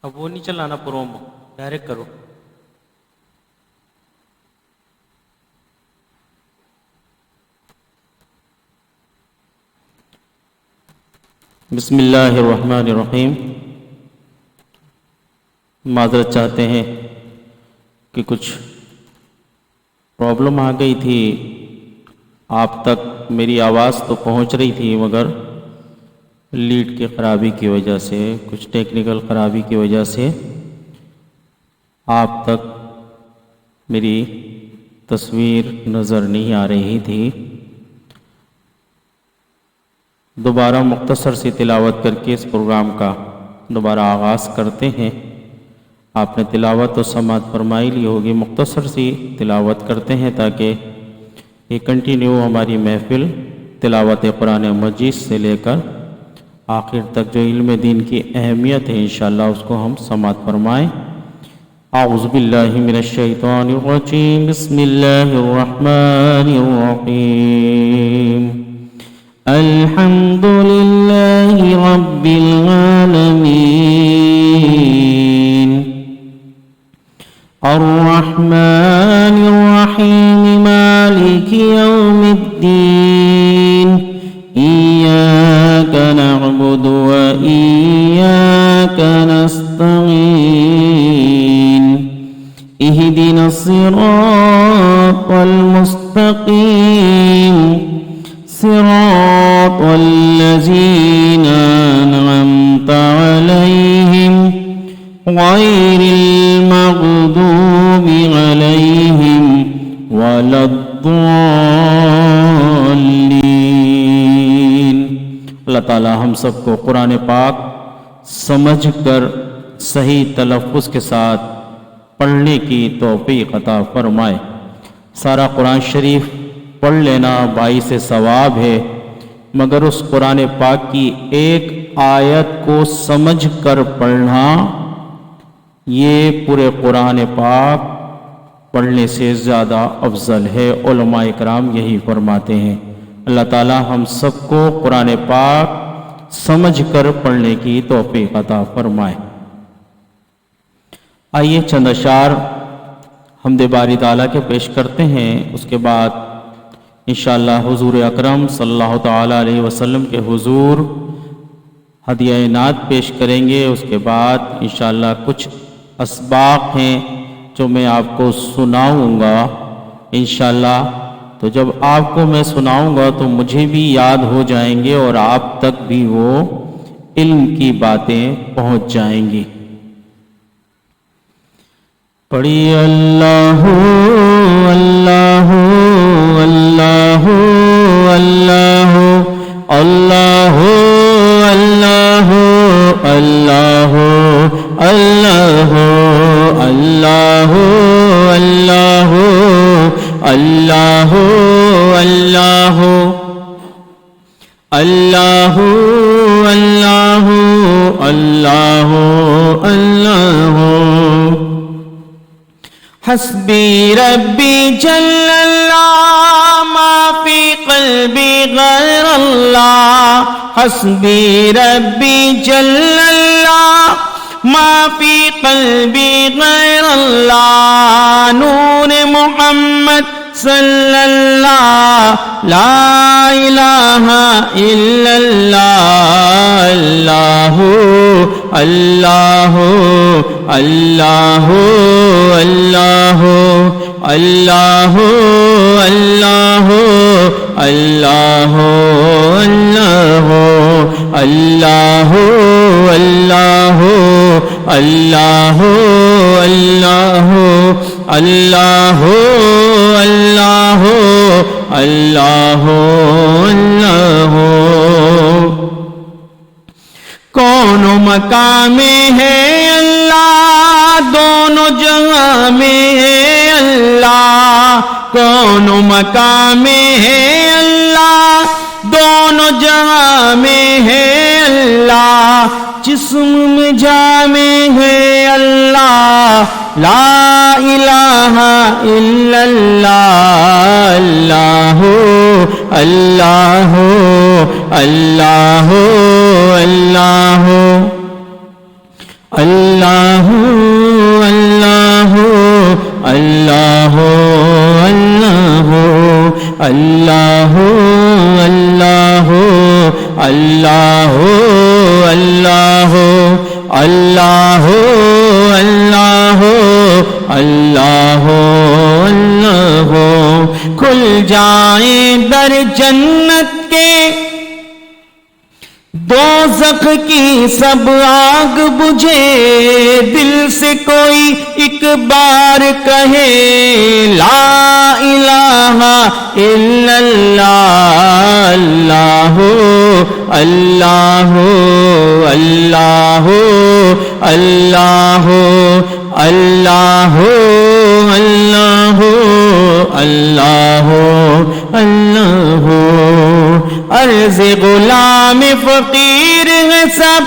اب وہ نہیں چلانا پرومو، ڈائریکٹ کرو۔ بسم اللہ الرحمن الرحیم۔ معذرت چاہتے ہیں کہ کچھ پرابلم آ گئی تھی، آپ تک میری آواز تو پہنچ رہی تھی مگر لیڈ کی خرابی کی وجہ سے، کچھ ٹیکنیکل خرابی کی وجہ سے آپ تک میری تصویر نظر نہیں آ رہی تھی۔ دوبارہ مختصر سی تلاوت کر کے اس پروگرام کا دوبارہ آغاز کرتے ہیں۔ آپ نے تلاوت و سماعت فرمائی لی ہوگی، مختصر سی تلاوت کرتے ہیں تاکہ یہ کنٹینیو ہماری محفل تلاوت قرآن مجید سے لے کر آخر تک جو علم دین کی اہمیت ہے انشاءاللہ اس کو ہم سماعت فرمائیں۔ اعوذ باللہ من الشیطان الرجیم، بسم اللہ الرحمن الرحیم۔ الحمد للہ رب العالمین، الرحمن الرحیم، مالک یوم الدین، ایاک نعبد و ایاک نستعین، اہدنا الصراط المستقیم، صراط الذین انعمت علیہم غیر المغضوب علیہم ولا الضالین۔ اللہ تعالی ہم سب کو قرآن پاک سمجھ کر صحیح تلفظ کے ساتھ پڑھنے کی توفیق عطا فرمائے۔ سارا قرآن شریف پڑھ لینا باعث ثواب ہے، مگر اس قرآن پاک کی ایک آیت کو سمجھ کر پڑھنا یہ پورے قرآن پاک پڑھنے سے زیادہ افضل ہے۔ علماء اکرام یہی فرماتے ہیں۔ اللہ تعالی ہم سب کو قرآن پاک سمجھ کر پڑھنے کی توفیق عطا فرمائے۔ آئیے چند اشعار حمد باری تعالیٰ کے پیش کرتے ہیں، اس کے بعد انشاءاللہ حضور اکرم صلی اللہ تعالیٰ علیہ وسلم کے حضور ہدیہ نعت پیش کریں گے۔ اس کے بعد انشاءاللہ کچھ اسباق ہیں جو میں آپ کو سناؤں گا انشاءاللہ، تو جب آپ کو میں سناؤں گا تو مجھے بھی یاد ہو جائیں گے اور آپ تک بھی وہ علم کی باتیں پہنچ جائیں گی۔ پڑھیے اللہ اللہ اللہ اللہ اللہ اللہ اللہ اللہ اللہ اللہ اللہ اللہ اللہ اللہ اللہ۔ حسبی ربی جل اللہ، ما فی قلبی غیر اللہ، حسبی ربی جل اللہ، ما فی قلبی غیر اللہ، نور محمد صلی اللہ، لا الہ الا اللہ، اللہ اللہ اللہ اللہ اللہ اللہ اللہ اللہ اللہ اللہ اللہ اللہ اللہ اللہ اللہ۔ کون مقام میں ہے اللہ، دونوں جہاں میں ہے اللہ، کون مقام میں ہے اللہ، دونوں جہاں میں ہے اللہ، جسم میں جا میں ہے اللہ، لا الہ الا اللہ، اللہ اللہ اللہ اللہ اللہ اللہ اللہ اللہ اللہ اللہ کھل جائیں در جنت کے دوزخ کی سب آگ بجھے دل سے کوئی ایک بار کہے لا الہ الا اللہ اللہ اللہ اللہ اللہ اللہ اللہ اللہ عرض غلام فقیر ہے سب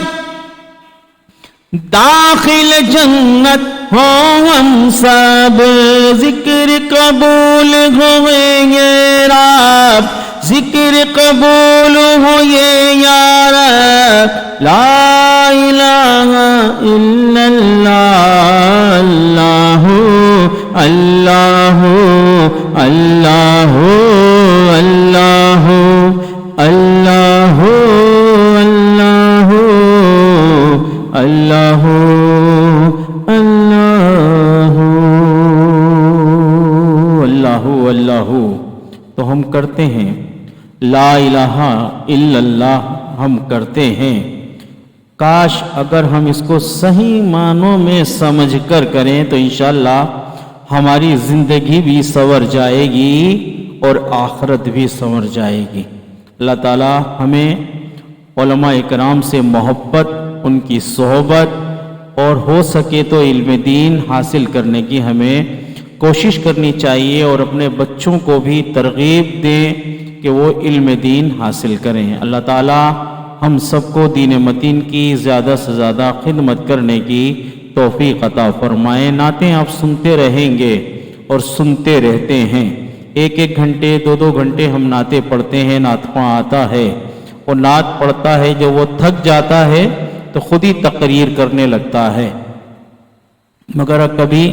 داخل جنت ہو ہم سب ذکر قبول ہوئے یہ رب ذکر قبول ہو یہ یا رب لا الہ الا اللہ اللہ اللہ اللہ اللہ اللہ اللہ اللہ اللہ تو ہم کرتے ہیں لا الہ الا اللہ ہم کرتے ہیں کاش اگر ہم اس کو صحیح معنوں میں سمجھ کر کریں تو انشاءاللہ ہماری زندگی بھی سنور جائے گی اور آخرت بھی سنور جائے گی۔ اللہ تعالی ہمیں علماء اکرام سے محبت، ان کی صحبت اور ہو سکے تو علم دین حاصل کرنے کی ہمیں کوشش کرنی چاہیے اور اپنے بچوں کو بھی ترغیب دیں کہ وہ علم دین حاصل کریں۔ اللہ تعالی ہم سب کو دین متین کی زیادہ سے زیادہ خدمت کرنے کی توفیق عطا فرمائے۔ نعتیں آپ سنتے رہیں گے اور سنتے رہتے ہیں، ایک ایک گھنٹے دو دو گھنٹے ہم نعتیں پڑھتے ہیں، نعت خواں آتا ہے اور نعت پڑھتا ہے جب وہ تھک جاتا ہے تو خود ہی تقریر کرنے لگتا ہے۔ مگر کبھی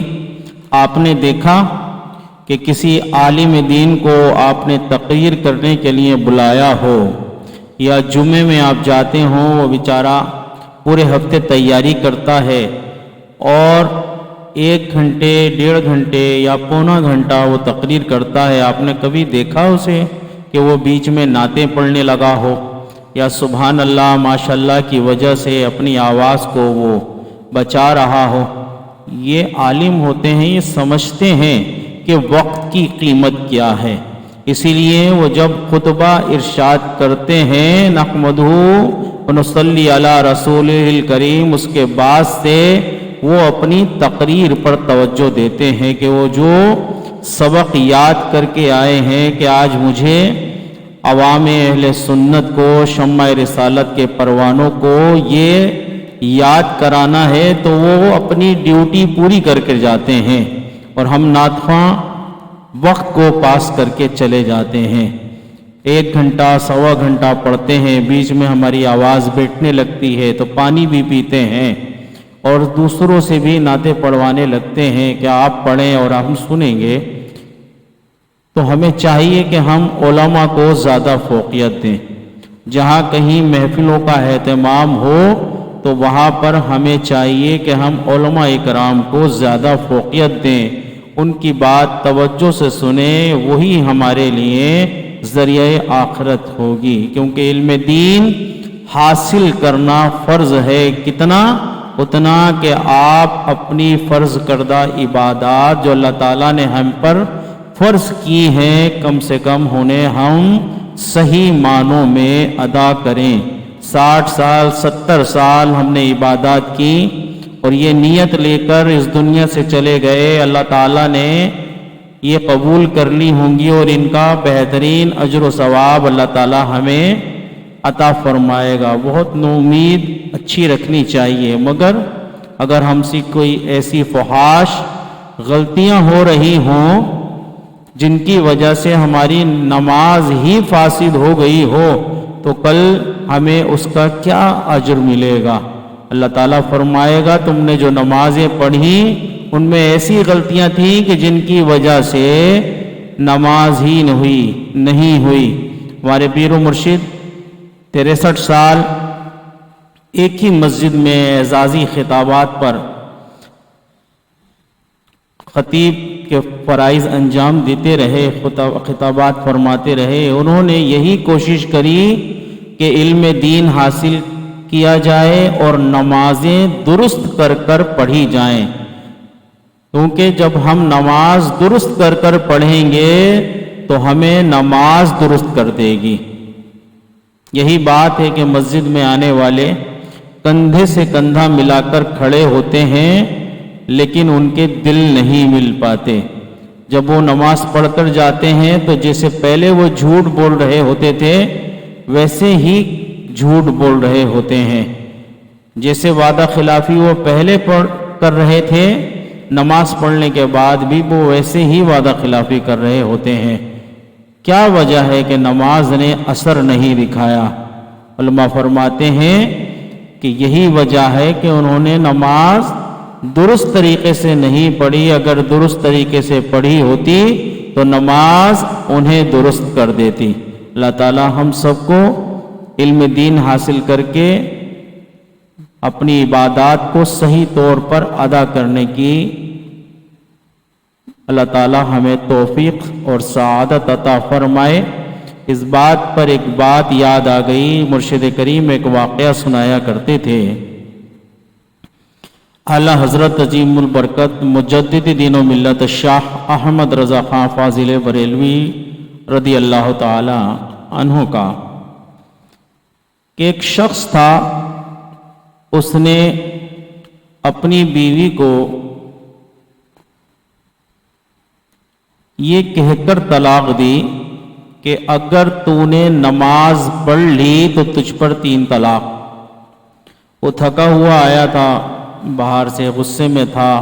آپ نے دیکھا کہ کسی عالم دین کو آپ نے تقریر کرنے کے لیے بلایا ہو یا جمعے میں آپ جاتے ہوں، وہ بیچارہ پورے ہفتے تیاری کرتا ہے اور 1 گھنٹے 1.5 گھنٹے یا پونا گھنٹہ وہ تقریر کرتا ہے، آپ نے کبھی دیکھا اسے کہ وہ بیچ میں نعتیں پڑھنے لگا ہو یا سبحان اللہ ماشاءاللہ کی وجہ سے اپنی آواز کو وہ بچا رہا ہو؟ یہ عالم ہوتے ہیں، یہ سمجھتے ہیں کہ وقت کی قیمت کیا ہے، اسی لیے وہ جب خطبہ ارشاد کرتے ہیں نحمدہ ونصلی علی رسولہ الکریم، اس کے بعد سے وہ اپنی تقریر پر توجہ دیتے ہیں کہ وہ جو سبق یاد کر کے آئے ہیں کہ آج مجھے عوام اہل سنت کو، شمع رسالت کے پروانوں کو یہ یاد کرانا ہے، تو وہ اپنی ڈیوٹی پوری کر کے جاتے ہیں اور ہم نعت خواں وقت کو پاس کر کے چلے جاتے ہیں، 1 گھنٹہ 1.25 گھنٹہ پڑھتے ہیں، بیچ میں ہماری آواز بیٹھنے لگتی ہے تو پانی بھی پیتے ہیں اور دوسروں سے بھی نعتیں پڑھوانے لگتے ہیں کہ آپ پڑھیں اور ہم سنیں گے۔ تو ہمیں چاہیے کہ ہم علماء کو زیادہ فوقیت دیں، جہاں کہیں محفلوں کا اہتمام ہو تو وہاں پر ہمیں چاہیے کہ ہم علماء اکرام کو زیادہ فوقیت دیں، ان کی بات توجہ سے سنیں، وہی ہمارے لیے ذریعہ آخرت ہوگی، کیونکہ علم دین حاصل کرنا فرض ہے، کتنا؟ اتنا کہ آپ اپنی فرض کردہ عبادات جو اللہ تعالیٰ نے ہم پر فرض کی ہیں کم سے کم انہیں ہم صحیح معنوں میں ادا کریں۔ 60 سال 70 سال ہم نے عبادات کی اور یہ نیت لے کر اس دنیا سے چلے گئے، اللہ تعالیٰ نے یہ قبول کر لی ہوں گی اور ان کا بہترین اجر و ثواب اللہ تعالیٰ ہمیں عطا فرمائے گا۔ بہت امید اچھی رکھنی چاہیے، مگر اگر ہم سے کوئی ایسی فحش غلطیاں ہو رہی ہوں جن کی وجہ سے ہماری نماز ہی فاسد ہو گئی ہو تو کل ہمیں اس کا کیا اجر ملے گا؟ اللہ تعالیٰ فرمائے گا تم نے جو نمازیں پڑھی ان میں ایسی غلطیاں تھیں کہ جن کی وجہ سے نماز ہی نہیں ہوئی۔ ہمارے پیر و مرشد 63 سال ایک ہی مسجد میں اعزازی خطابات پر خطیب کے فرائض انجام دیتے رہے، خطابات فرماتے رہے۔ انہوں نے یہی کوشش کری کہ علم دین حاصل کیا جائے اور نمازیں درست کر کر پڑھی جائیں، کیونکہ جب ہم نماز درست کر کر پڑھیں گے تو ہمیں نماز درست کر دے گی۔ یہی بات ہے کہ مسجد میں آنے والے کندھے سے کندھا ملا کر کھڑے ہوتے ہیں لیکن ان کے دل نہیں مل پاتے۔ جب وہ نماز پڑھ کر جاتے ہیں تو جیسے پہلے وہ جھوٹ بول رہے ہوتے تھے ویسے ہی جھوٹ بول رہے ہوتے ہیں، جیسے وعدہ خلافی وہ پہلے کر رہے تھے، نماز پڑھنے کے بعد بھی وہ ویسے ہی وعدہ خلافی کر رہے ہوتے ہیں۔ کیا وجہ ہے کہ نماز نے اثر نہیں دکھایا؟ علماء فرماتے ہیں کہ یہی وجہ ہے کہ انہوں نے نماز درست طریقے سے نہیں پڑھی۔ اگر درست طریقے سے پڑھی ہوتی تو نماز انہیں درست کر دیتی۔ اللہ تعالی ہم سب کو علم دین حاصل کر کے اپنی عبادات کو صحیح طور پر ادا کرنے کی اللہ تعالی ہمیں توفیق اور سعادت عطا فرمائے۔ اس بات پر ایک بات یاد آ گئی، مرشد کریم ایک واقعہ سنایا کرتے تھے۔ اعلیٰ حضرت عظیم البرکت مجدد دین و ملت شاہ احمد رضا خان فاضل بریلوی رضی اللہ تعالی عنہ کا کہ ایک شخص تھا، اس نے اپنی بیوی کو یہ کہہ کر طلاق دی کہ اگر تو نے نماز پڑھ لی تو تجھ پر 3 طلاق۔ وہ تھکا ہوا آیا تھا، باہر سے غصے میں تھا،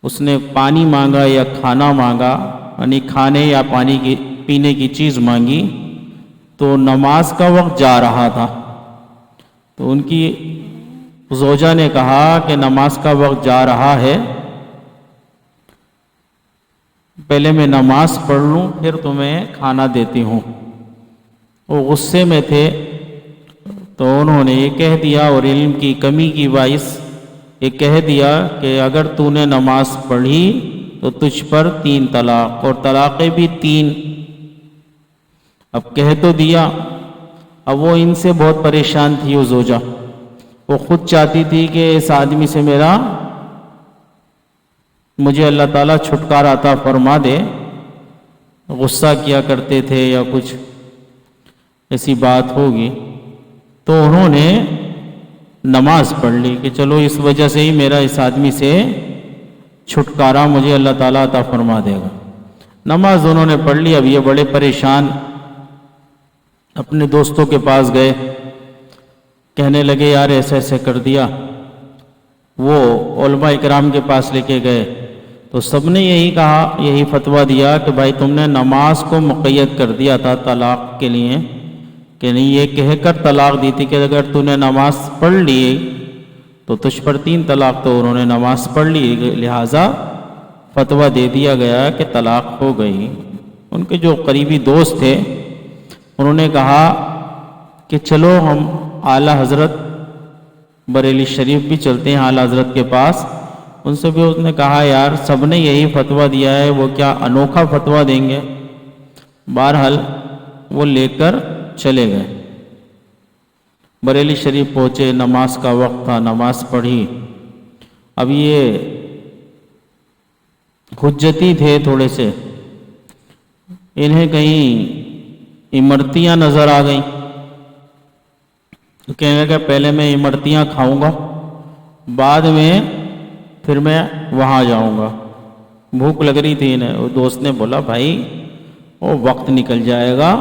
اس نے پانی مانگا یا کھانا مانگا، یعنی کھانے یا پانی کی پینے کی چیز مانگی، تو نماز کا وقت جا رہا تھا۔ تو ان کی زوجہ نے کہا کہ نماز کا وقت جا رہا ہے، پہلے میں نماز پڑھ لوں پھر تمہیں کھانا دیتی ہوں۔ وہ غصے میں تھے تو انہوں نے یہ کہہ دیا، اور علم کی کمی کی باعث یہ کہہ دیا کہ اگر تو نے نماز پڑھی تو تجھ پر 3 طلاق، اور طلاقیں بھی 3۔ اب کہہ تو دیا، اب وہ ان سے بہت پریشان تھی وہ زوجہ، وہ خود چاہتی تھی کہ اس آدمی سے مجھے اللہ تعالیٰ چھٹکارا عطا فرما دے۔ غصہ کیا کرتے تھے یا کچھ ایسی بات ہوگی، تو انہوں نے نماز پڑھ لی کہ چلو اس وجہ سے ہی میرا اس آدمی سے چھٹکارا مجھے اللہ تعالیٰ عطا فرما دے گا۔ نماز انہوں نے پڑھ لی۔ اب یہ بڑے پریشان اپنے دوستوں کے پاس گئے، کہنے لگے یار ایسے ایسے کر دیا۔ وہ علماء اکرام کے پاس لے کے گئے تو سب نے یہی کہا، یہی فتویٰ دیا کہ بھائی تم نے نماز کو مقید کر دیا تھا طلاق کے لیے، کہ نہیں یہ کہہ کر طلاق دی تھی کہ اگر تو نے نماز پڑھ لی تو تجھ پر 3 طلاق، تو انہوں نے نماز پڑھ لی، لہٰذا فتویٰ دے دیا گیا کہ طلاق ہو گئی۔ ان کے جو قریبی دوست تھے انہوں نے کہا کہ چلو ہم اعلیٰ حضرت بریلی شریف بھی چلتے ہیں اعلیٰ حضرت کے پاس۔ ان سے بھی اس نے کہا یار سب نے یہی فتویٰ دیا ہے، وہ کیا انوکھا فتویٰ دیں گے؟ بہرحال وہ لے کر چلے گئے، بریلی شریف پہنچے، نماز کا وقت تھا، نماز پڑھی۔ اب یہ حجتی تھے تھوڑے سے، انہیں کہیں امرتیاں نظر آ گئیں، تو کہنے لگا پہلے میں امرتیاں کھاؤں گا، بعد میں پھر میں وہاں جاؤں گا۔ بھوک لگ رہی تھی انہیں۔ وہ دوست نے بولا بھائی وہ وقت نکل جائے گا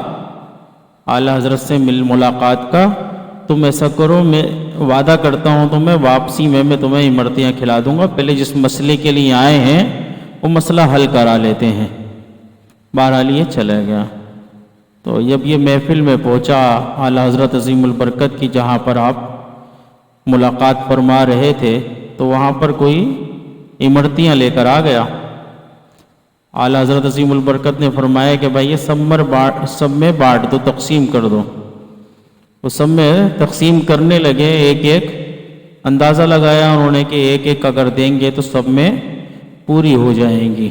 اعلیٰ حضرت سے ملاقات کا، تم ایسا کرو میں وعدہ کرتا ہوں تمہیں واپسی میں تمہیں امرتیاں کھلا دوں گا، پہلے جس مسئلے کے لیے آئے ہیں وہ مسئلہ حل کرا لیتے ہیں۔ بہرحال یہ چلا گیا۔ تو جب یہ محفل میں پہنچا اعلیٰ حضرت عظیم البرکت کی جہاں پر آپ ملاقات فرما رہے تھے، تو وہاں پر کوئی امرتیاں لے کر آ گیا۔ اعلیٰ حضرت عظیم البرکت نے فرمایا کہ بھائی یہ سب میں بانٹ دو، تقسیم کر دو۔ وہ سب میں تقسیم کرنے لگے، ایک ایک اندازہ لگایا انہوں نے کہ ایک ایک اگر دیں گے تو سب میں پوری ہو جائیں گی۔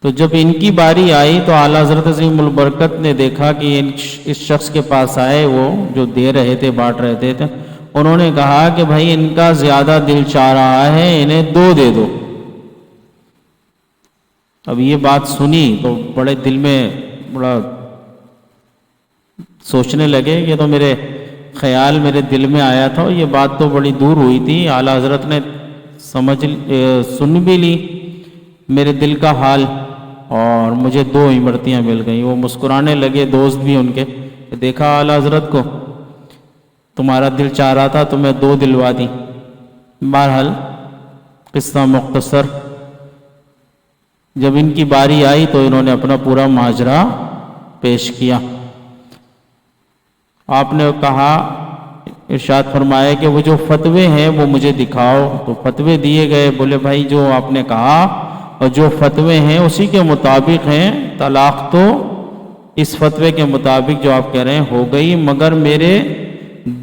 تو جب ان کی باری آئی تو اعلیٰ حضرت عظیم البرکت نے دیکھا کہ اس شخص کے پاس آئے، وہ جو دے رہے تھے، بانٹ رہے تھے، انہوں نے کہا کہ بھائی ان کا زیادہ دل چاہ رہا ہے، انہیں 2 دے دو۔ اب یہ بات سنی تو بڑے دل میں بڑا سوچنے لگے، یہ تو میرے خیال میرے دل میں آیا تھا، یہ بات تو بڑی دور ہوئی تھی، اعلیٰ حضرت نے سن بھی لی میرے دل کا حال، اور مجھے 2 امرتیاں مل گئیں۔ وہ مسکرانے لگے، دوست بھی ان کے، دیکھا اعلیٰ حضرت کو، تمہارا دل چاہ رہا تھا تو میں 2 دلوا دی۔ بہرحال قصہ مختصر، جب ان کی باری آئی تو انہوں نے اپنا پورا ماجرا پیش کیا۔ آپ نے کہا، ارشاد فرمایا کہ وہ جو فتوے ہیں وہ مجھے دکھاؤ، تو فتوے دیے گئے۔ بولے بھائی جو آپ نے کہا اور جو فتوے ہیں اسی کے مطابق ہیں، طلاق تو اس فتوے کے مطابق جو آپ کہہ رہے ہیں ہو گئی، مگر میرے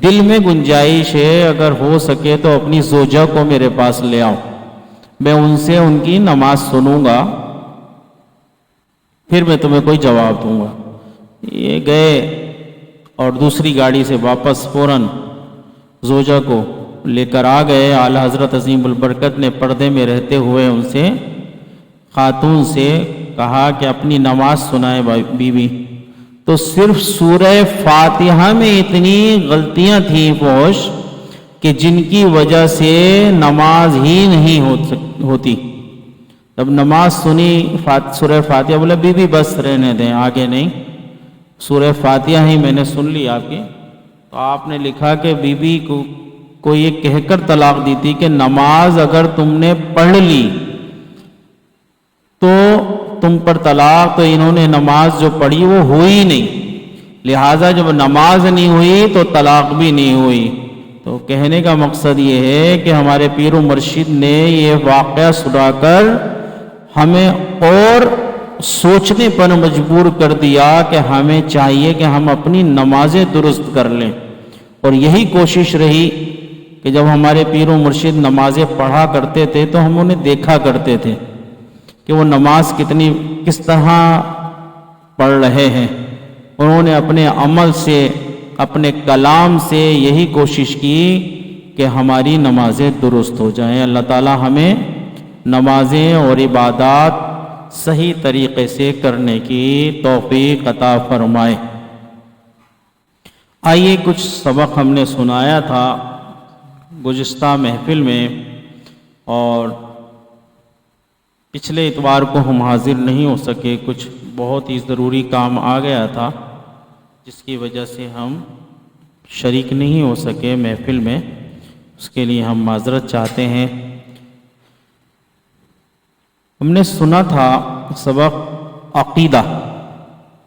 دل میں گنجائش ہے، اگر ہو سکے تو اپنی زوجہ کو میرے پاس لے آؤ، میں ان سے ان کی نماز سنوں گا، پھر میں تمہیں کوئی جواب دوں گا۔ یہ گئے اور دوسری گاڑی سے واپس فوراً زوجہ کو لے کر آ گئے۔ اعلیٰ حضرت عظیم البرکت نے پردے میں رہتے ہوئے ان سے، خاتون سے کہا کہ اپنی نماز سنائے بیوی۔ تو صرف سورہ فاتحہ میں اتنی غلطیاں تھیں فوش کہ جن کی وجہ سے نماز ہی نہیں ہوتی۔ جب نماز سنی سورہ فاتحہ، بولا بی بی بس رہنے دیں، آگے نہیں، سورہ فاتحہ ہی میں نے سن لی آپ کی۔ تو آپ نے لکھا کہ بی بی کو یہ کہہ کر طلاق دی تھی کہ نماز اگر تم نے پڑھ لی تو تم پر طلاق، تو انہوں نے نماز جو پڑھی وہ ہوئی نہیں، لہٰذا جب نماز نہیں ہوئی تو طلاق بھی نہیں ہوئی۔ تو کہنے کا مقصد یہ ہے کہ ہمارے پیر و مرشد نے یہ واقعہ سنا کر ہمیں اور سوچنے پر مجبور کر دیا کہ ہمیں چاہیے کہ ہم اپنی نمازیں درست کر لیں، اور یہی کوشش رہی کہ جب ہمارے پیر و مرشد نمازیں پڑھا کرتے تھے تو ہم انہیں دیکھا کرتے تھے کہ وہ نماز کس طرح پڑھ رہے ہیں۔ انہوں نے اپنے عمل سے، اپنے کلام سے یہی کوشش کی کہ ہماری نمازیں درست ہو جائیں۔ اللہ تعالی ہمیں نمازیں اور عبادات صحیح طریقے سے کرنے کی توفیق عطا فرمائے۔ آئیے کچھ سبق ہم نے سنایا تھا گزشتہ محفل میں، اور پچھلے اتوار کو ہم حاضر نہیں ہو سکے، کچھ بہت ہی ضروری کام آ گیا تھا جس کی وجہ سے ہم شریک نہیں ہو سکے محفل میں، اس کے لیے ہم معذرت چاہتے ہیں۔ ہم نے سنا تھا سبق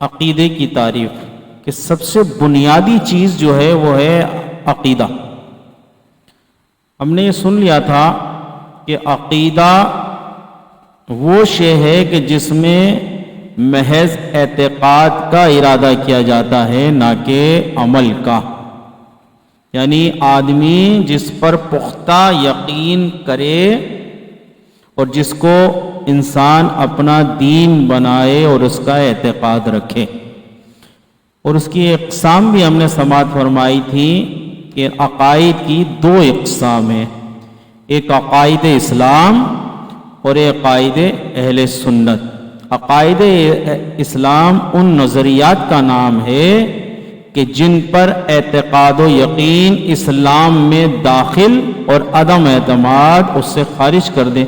عقیدے کی تعریف، کہ سب سے بنیادی چیز جو ہے وہ ہے عقیدہ۔ ہم نے یہ سن لیا تھا کہ عقیدہ وہ شے ہے کہ جس میں محض اعتقاد کا ارادہ کیا جاتا ہے، نہ کہ عمل کا، یعنی آدمی جس پر پختہ یقین کرے اور جس کو انسان اپنا دین بنائے اور اس کا اعتقاد رکھے۔ اور اس کی اقسام بھی ہم نے سماعت فرمائی تھی کہ عقائد کی 2 اقسام ہیں، ایک عقائد اسلام اور ایک عقائد اہل سنت۔ عقائد اسلام ان نظریات کا نام ہے کہ جن پر اعتقاد و یقین اسلام میں داخل اور عدم اعتماد اس سے خارج کر دے،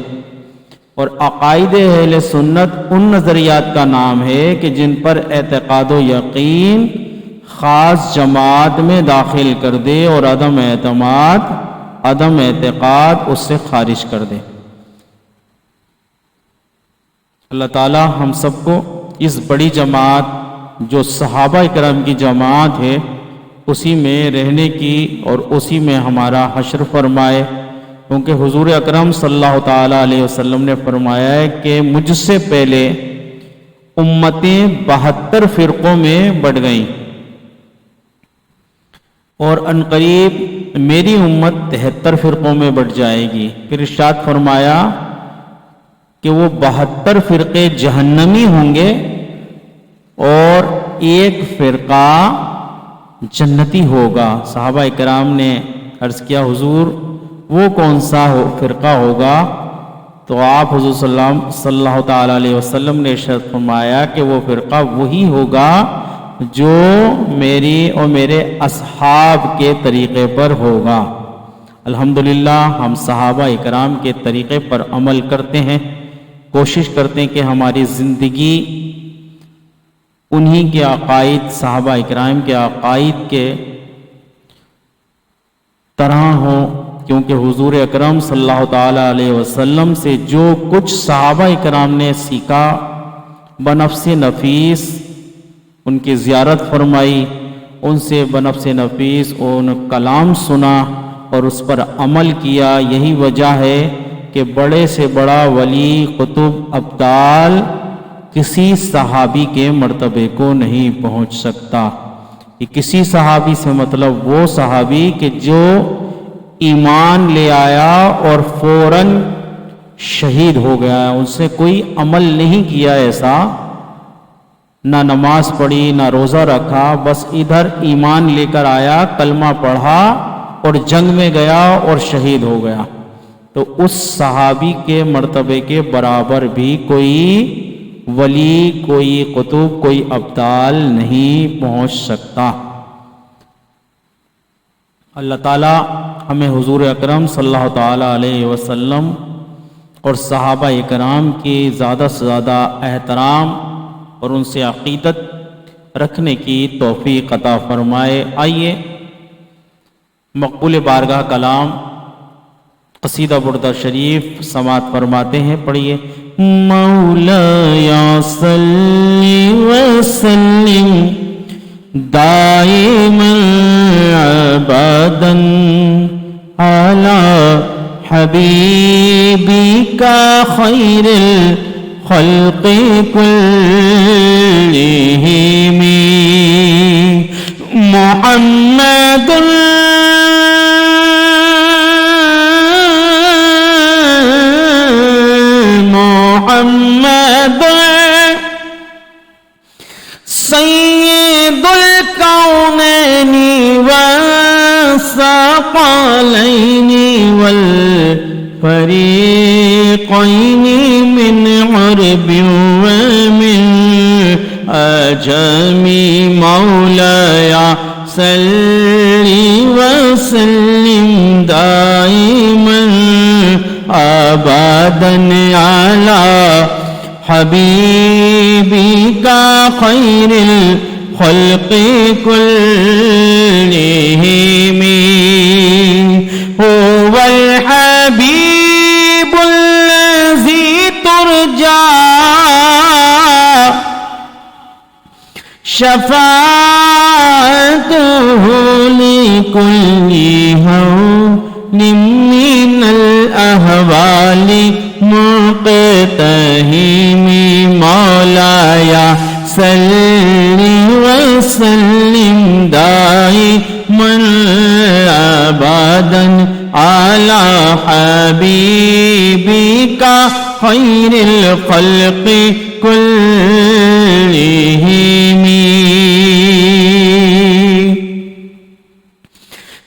اور عقائد اہل سنت ان نظریات کا نام ہے کہ جن پر اعتقاد و یقین خاص جماعت میں داخل کر دے اور عدم اعتقاد اس سے خارج کر دے۔ اللہ تعالی ہم سب کو اس بڑی جماعت جو صحابہ کرام کی جماعت ہے اسی میں رہنے کی اور اسی میں ہمارا حشر فرمائے، کیونکہ حضور اکرم صلی اللہ تعالیٰ علیہ وسلم نے فرمایا ہے کہ مجھ سے پہلے امتیں 72 فرقوں میں بٹ گئیں، اور عنقریب میری امت 73 فرقوں میں بٹ جائے گی۔ پھر ارشاد فرمایا کہ وہ 72 فرقے جہنمی ہوں گے اور ایک فرقہ جنتی ہوگا۔ صحابہ کرام نے عرض کیا حضور وہ کون سا فرقہ ہوگا؟ تو آپ حضور صلی اللہ تعالیٰ علیہ وسلم نے ارشاد فرمایا کہ وہ فرقہ وہی ہوگا جو میری اور میرے اصحاب کے طریقے پر ہوگا۔ الحمدللہ ہم صحابہ کرام کے طریقے پر عمل کرتے ہیں، کوشش کرتے ہیں کہ ہماری زندگی انہی کے عقائد، صحابہ کرام کے عقائد کے طرح ہوں، کیونکہ حضور اکرم صلی اللہ تعالیٰ علیہ وسلم سے جو کچھ صحابہ کرام نے سیکھا، بنفس نفیس ان کی زیارت فرمائی، ان سے بنفس نفیس ان کلام سنا اور اس پر عمل کیا۔ یہی وجہ ہے کہ بڑے سے بڑا ولی، قطب، ابدال کسی صحابی کے مرتبے کو نہیں پہنچ سکتا۔ کہ کسی صحابی سے مطلب وہ صحابی کہ جو ایمان لے آیا اور فوراً شہید ہو گیا، ان سے کوئی عمل نہیں کیا ایسا، نہ نماز پڑھی نہ روزہ رکھا، بس ادھر ایمان لے کر آیا، کلمہ پڑھا اور جنگ میں گیا اور شہید ہو گیا، تو اس صحابی کے مرتبے کے برابر بھی کوئی ولی، کوئی قطب، کوئی ابدال نہیں پہنچ سکتا۔ اللہ تعالیٰ ہمیں حضور اکرم صلی اللہ تعالیٰ علیہ وسلم اور صحابہ کرام کی زیادہ سے زیادہ احترام اور ان سے عقیدت رکھنے کی توفیق عطا فرمائے۔ آئیے مقبول بارگاہ کلام قصیدہ بردہ شریف سماعت فرماتے ہیں، پڑھیے۔ مولایا صلی وسلم دائما ابدا علی حبیبک خیر الخلق کلہم محمد محمد سید الکونین والثقلین والفریقین من عرب ومن عجم مولایا صلی وسلم دائما ابدا علی حبیبک خیر الخلق کلہم هو الحبیب الذی ترجا شفاعته لكل هول من الأهوال مقتحم مولایا صلی وسلم دائما ابدا علی حبیبک خیر الخلق کلہم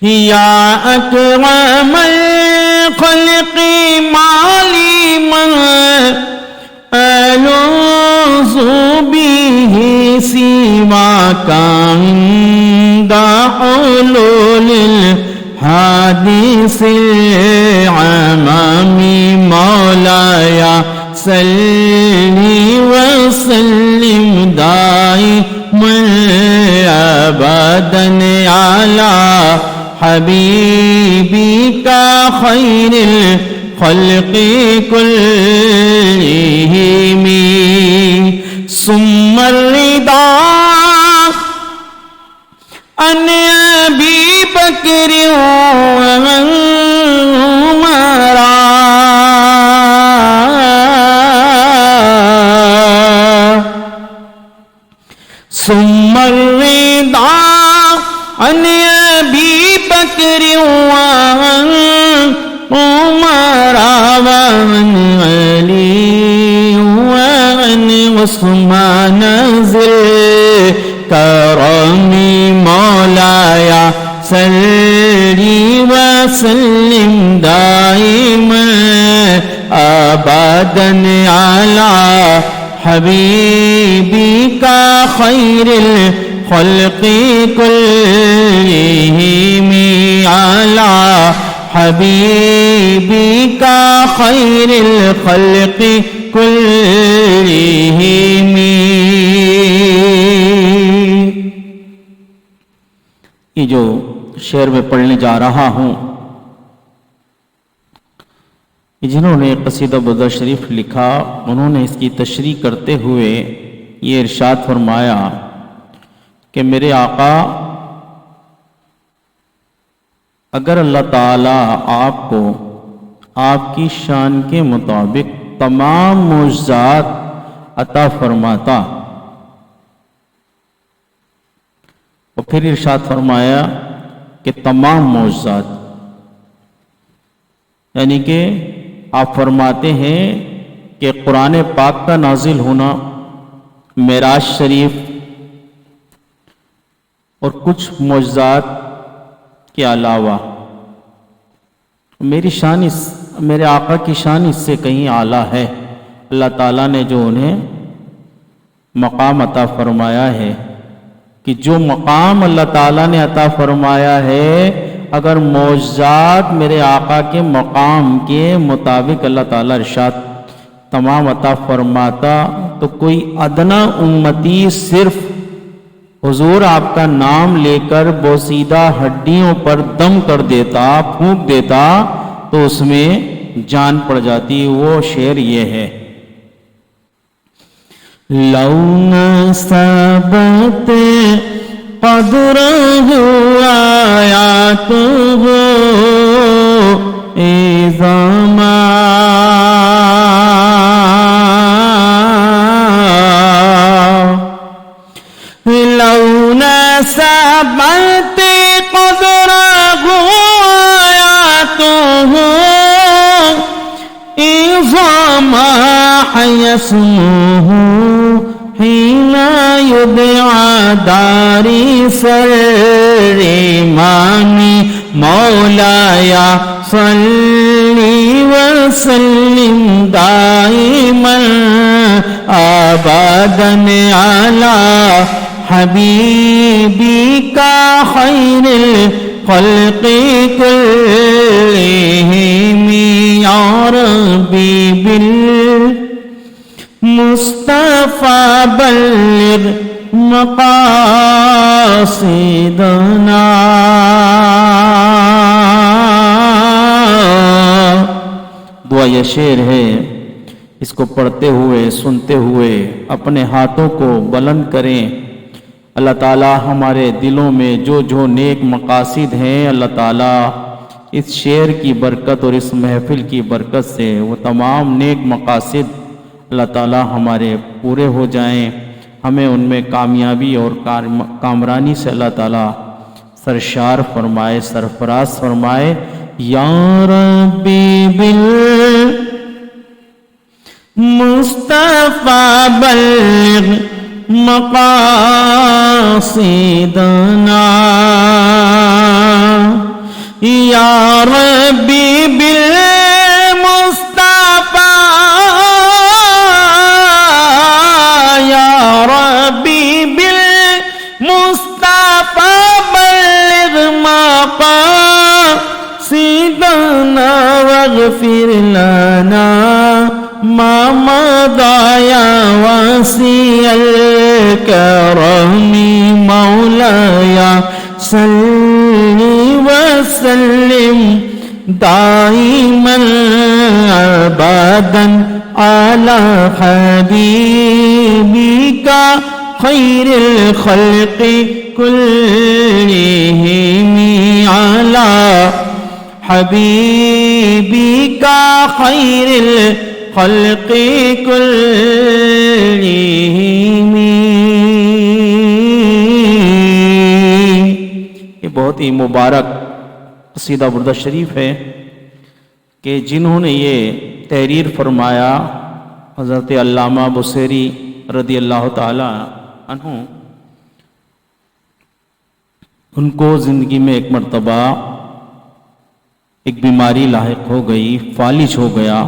یا اکرم الخلق مالی من ألوذ به سواك عند حلول الحادث العمام مولاي صل وسلم دائما أبدا على حبيبك خير الخلق كلهم ثم الرضا عن أبي بكر وعمر ثم الرضا عن أبي بكر وعن عمر وعن علي وعن عثمان ذي الكرم مولاي صل وسلم دائما أبدا على حبيبك خير الخلق كلهم على حبيبك خير الخلق كلهم. یہ جو شعر میں پڑھنے جا رہا ہوں، جنہوں نے قصیدہ بردا شریف لکھا انہوں نے اس کی تشریح کرتے ہوئے یہ ارشاد فرمایا کہ میرے آقا اگر اللہ تعالیٰ آپ کو آپ کی شان کے مطابق تمام معجزات عطا فرماتا، اور پھر ارشاد فرمایا کہ تمام معجزات، یعنی کہ آپ فرماتے ہیں کہ قرآن پاک کا نازل ہونا، معراج شریف اور کچھ معجزات کے علاوہ میرے آقا کی شان اس سے کہیں اعلیٰ ہے. اللہ تعالیٰ نے جو انہیں مقام عطا فرمایا ہے، کہ جو مقام اللہ تعالیٰ نے عطا فرمایا ہے، اگر معجزات میرے آقا کے مقام کے مطابق اللہ تعالیٰ ارشاد تمام عطا فرماتا تو کوئی ادنا امتی صرف حضور آپ کا نام لے کر بوسیدہ ہڈیوں پر دم کر دیتا، پھونک دیتا تو اس میں جان پڑ جاتی. وہ شعر یہ ہے: لو نسبت قدره آیاته عظما لو نسبت قدره آیاته عظما حيسمه حين يدعى داري سر امامي مولاي صل وسلم دائما ابدا على حبيبك خير الخلق كلهم يا ربي بالمصطفى بلغ مقاصدنا. دعا یہ شعر ہے، اس کو پڑھتے ہوئے سنتے ہوئے اپنے ہاتھوں کو بلند کریں. اللہ تعالیٰ ہمارے دلوں میں جو جو نیک مقاصد ہیں، اللہ تعالیٰ اس شعر کی برکت اور اس محفل کی برکت سے وہ تمام نیک مقاصد اللہ تعالیٰ ہمارے پورے ہو جائیں. ہمیں ان میں کامیابی اور کامرانی سے اللہ تعالیٰ سرشار فرمائے، سرفراز فرمائے. یا ربی بالمصطفیٰ بلغ مقاصدنا یا ربی بالمصطفیٰ یا ربی بالمصطفیٰ بلغ مقاصدنا واغفر لنا ما مضى يا واسع الكرم مولاي صل وسلم دائما ابدا على حبيبك خير الخلق كلهم على حبيبك خير الخلق كلهم. یہ بہت بہت ہی مبارک قصیدہ بردہ شریف ہے کہ جنہوں نے یہ تحریر فرمایا حضرت علامہ بصیری رضی اللہ تعالی عنہ، ان کو زندگی میں ایک مرتبہ ایک بیماری لاحق ہو گئی، فالج ہو گیا،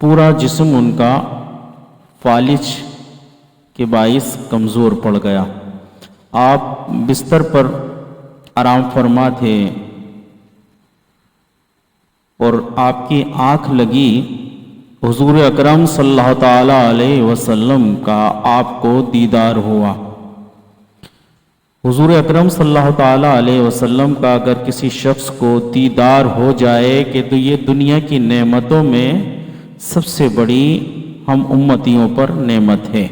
پورا جسم ان کا فالج کے باعث کمزور پڑ گیا۔ آپ بستر پر آرام فرما تھے اور آپ کی آنکھ لگی، حضور اکرم صلی اللہ تعالی علیہ وسلم کا آپ کو دیدار ہوا۔ حضور اکرم صلی اللہ تعالی علیہ وسلم کا اگر کسی شخص کو دیدار ہو جائے کہ تو یہ دنیا کی نعمتوں میں سب سے بڑی ہم امتیوں پر نعمت ہے۔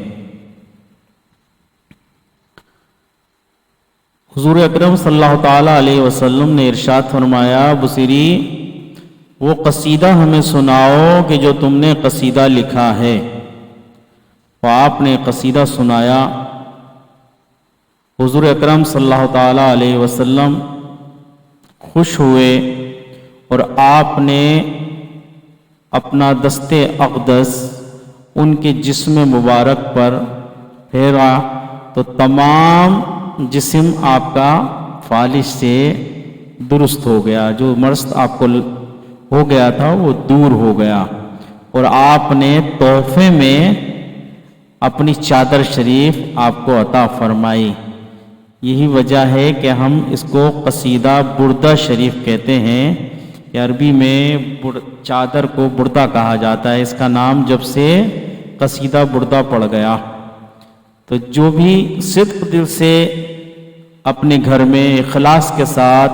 حضور اکرم صلی اللہ تعالی علیہ وسلم نے ارشاد فرمایا، بصیری وہ قصیدہ ہمیں سناؤ کہ جو تم نے قصیدہ لکھا ہے۔ تو آپ نے قصیدہ سنایا۔ حضور اکرم صلی اللہ تعالی علیہ وسلم خوش ہوئے اور آپ نے اپنا دست اقدس ان کے جسم مبارک پر پھیرا تو تمام جسم آپ کا فالج سے درست ہو گیا، جو مرض آپ کو ہو گیا تھا وہ دور ہو گیا، اور آپ نے تحفے میں اپنی چادر شریف آپ کو عطا فرمائی۔ یہی وجہ ہے کہ ہم اس کو قصیدہ بردہ شریف کہتے ہیں کہ عربی میں چادر کو بردہ کہا جاتا ہے، اس کا نام جب سے قصیدہ بردہ پڑ گیا۔ تو جو بھی صدق دل سے اپنے گھر میں اخلاص کے ساتھ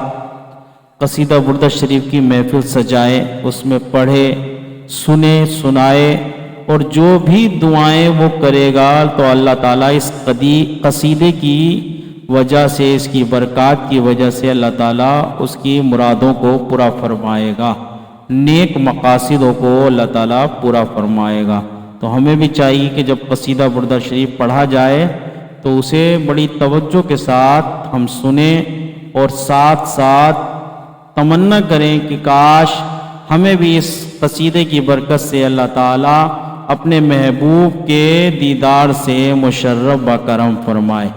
قصیدہ بردہ شریف کی محفل سجائے، اس میں پڑھے، سنے، سنائے، اور جو بھی دعائیں وہ کرے گا تو اللہ تعالیٰ اس قصیدے کی وجہ سے، اس کی برکات کی وجہ سے اللہ تعالیٰ اس کی مرادوں کو پورا فرمائے گا، نیک مقاصدوں کو اللہ تعالیٰ پورا فرمائے گا۔ تو ہمیں بھی چاہیے کہ جب قصیدہ بردہ شریف پڑھا جائے تو اسے بڑی توجہ کے ساتھ ہم سنیں، اور ساتھ ساتھ تمنا کریں کہ کاش ہمیں بھی اس قصیدے کی برکت سے اللہ تعالیٰ اپنے محبوب کے دیدار سے مشرف و کرم فرمائے۔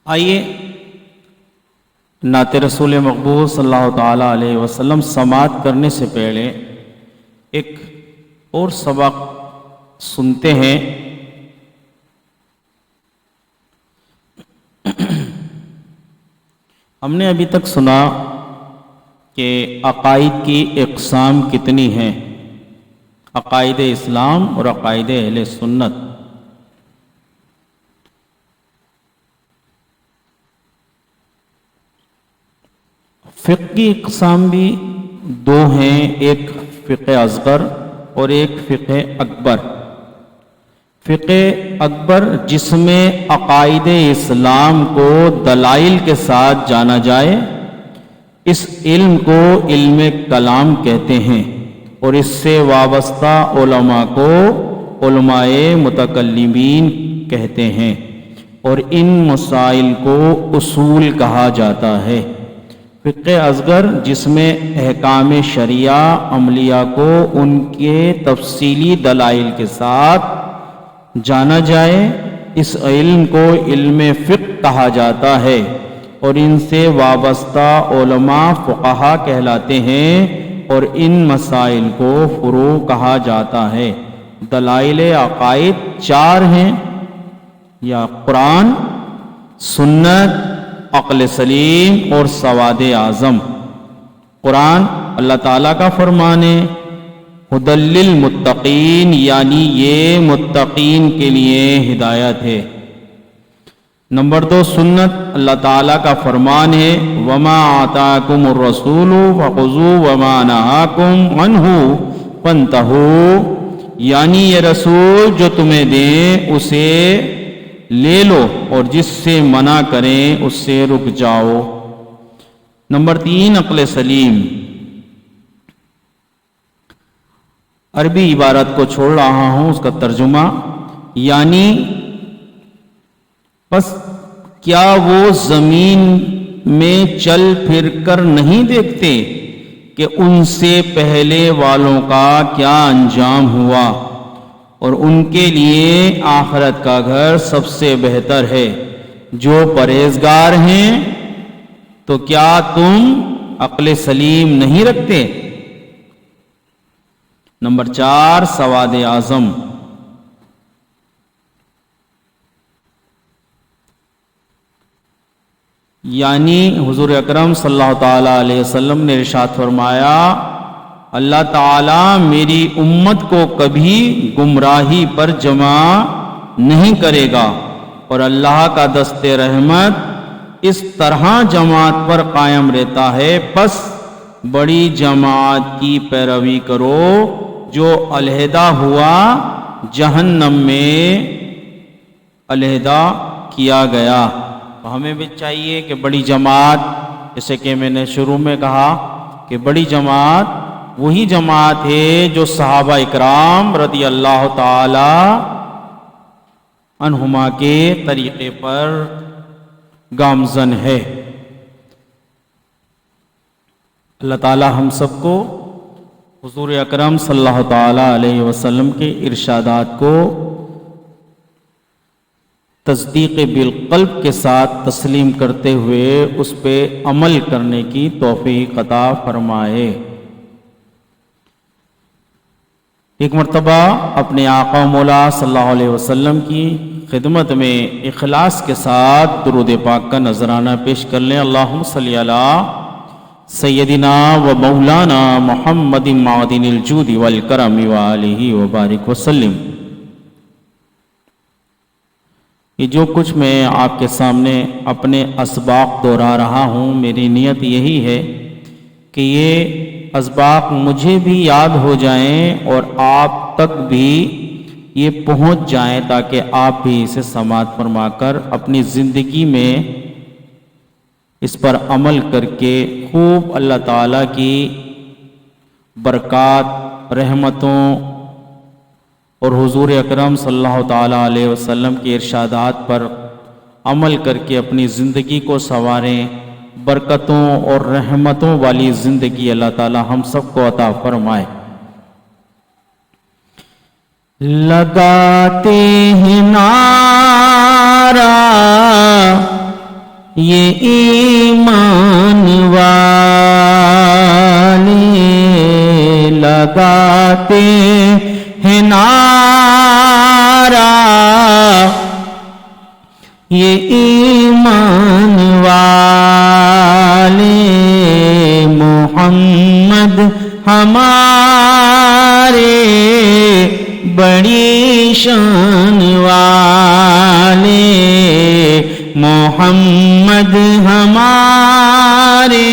آئیے نعت رسول مقبول صلی اللہ تعالیٰ علیہ وسلم سماعت کرنے سے پہلے ایک اور سبق سنتے ہیں۔ ہم نے ابھی تک سنا کہ عقائد کی اقسام کتنی ہیں، عقائد اسلام اور عقائد اہل سنت۔ فقہی اقسام بھی دو ہیں، ایک فقہ اصغر اور ایک فقہ اکبر۔ فقہ اکبر جس میں عقائد اسلام کو دلائل کے ساتھ جانا جائے، اس علم کو علم کلام کہتے ہیں، اور اس سے وابستہ علماء کو علماء متکلمین کہتے ہیں، اور ان مسائل کو اصول کہا جاتا ہے۔ فقہ اصغر جس میں احکام شریعہ عملیہ کو ان کے تفصیلی دلائل کے ساتھ جانا جائے، اس علم کو علم فقہ کہا جاتا ہے، اور ان سے وابستہ علماء فقہا کہلاتے ہیں، اور ان مسائل کو فروع کہا جاتا ہے۔ دلائل عقائد چار ہیں، یا قرآن، سنت، عقل سلیم اور سواد اعظم۔ قرآن اللہ تعالیٰ کا فرمان ہے، ھدی للمتقین، یعنی یہ متقین کے لیے ہدایت ہے۔ نمبر دو سنت، اللہ تعالیٰ کا فرمان ہے، وما آتاکم الرسول فخذوہ وما نہاکم عنہ فانتہوا، یعنی یہ رسول جو تمہیں دیں اسے لے لو، اور جس سے منع کریں اس سے رک جاؤ۔ نمبر تین عقل سلیم۔ عربی عبارت کو چھوڑ رہا ہوں، اس کا ترجمہ، یعنی بس کیا وہ زمین میں چل پھر کر نہیں دیکھتے کہ ان سے پہلے والوں کا کیا انجام ہوا، اور ان کے لیے آخرت کا گھر سب سے بہتر ہے جو پرہیزگار ہیں۔ تو کیا تم عقل سلیم نہیں رکھتے؟ نمبر 4، سواد اعظم۔ یعنی حضور اکرم صلی اللہ تعالیٰ علیہ وسلم نے ارشاد فرمایا، اللہ تعالیٰ میری امت کو کبھی گمراہی پر جمع نہیں کرے گا، اور اللہ کا دست رحمت اس طرح جماعت پر قائم رہتا ہے۔ پس بڑی جماعت کی پیروی کرو جو علیحدہ ہوا جہنم میں علیحدہ کیا گیا۔ ہمیں بھی چاہیے کہ بڑی جماعت، جیسے کہ میں نے شروع میں کہا کہ بڑی جماعت وہی جماعت ہے جو صحابہ اکرام رضی اللہ تعالی عنہما کے طریقے پر گامزن ہے۔ اللہ تعالی ہم سب کو حضور اکرم صلی اللہ تعالی علیہ وسلم کے ارشادات کو تصدیق بالقلب کے ساتھ تسلیم کرتے ہوئے اس پہ عمل کرنے کی توفیق عطا فرمائے۔ ایک مرتبہ اپنے آقا و مولا صلی اللہ علیہ وسلم کی خدمت میں اخلاص کے ساتھ درود پاک کا نذرانہ پیش کر لیں۔ اللہم صلی علی سیدنا و مولانا محمد معدن الجود والکرم وآلہ وبارک وسلم۔ یہ جو کچھ میں آپ کے سامنے اپنے اسباق دہرا رہا ہوں، میری نیت یہی ہے کہ یہ اسباق مجھے بھی یاد ہو جائیں اور آپ تک بھی یہ پہنچ جائیں، تاکہ آپ بھی اسے سماعت فرما کر اپنی زندگی میں اس پر عمل کر کے خوب اللہ تعالیٰ کی برکات، رحمتوں اور حضور اکرم صلی اللہ تعالیٰ علیہ وسلم کے ارشادات پر عمل کر کے اپنی زندگی کو سنواریں۔ برکتوں اور رحمتوں والی زندگی اللہ تعالیٰ ہم سب کو عطا فرمائے۔ لگاتے ہیں نعرہ یہ ایمان والے، لگاتے ہیں نعرہ یہ ایمان والے، محمد ہمارے بڑی شان والے، محمد ہمارے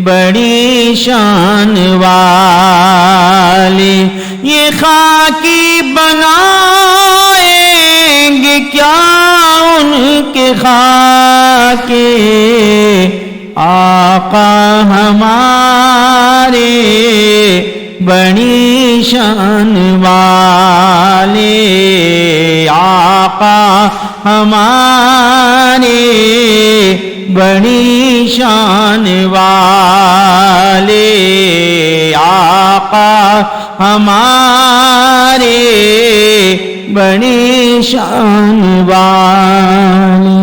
بڑی شان والے، یہ خاکی بنائیں گے کیا ان کے خاکے، آقا ہمارے بڑی شان والے، آقا ہمارے بڑی شان والے، آقا ہمارے بڑی شان والے۔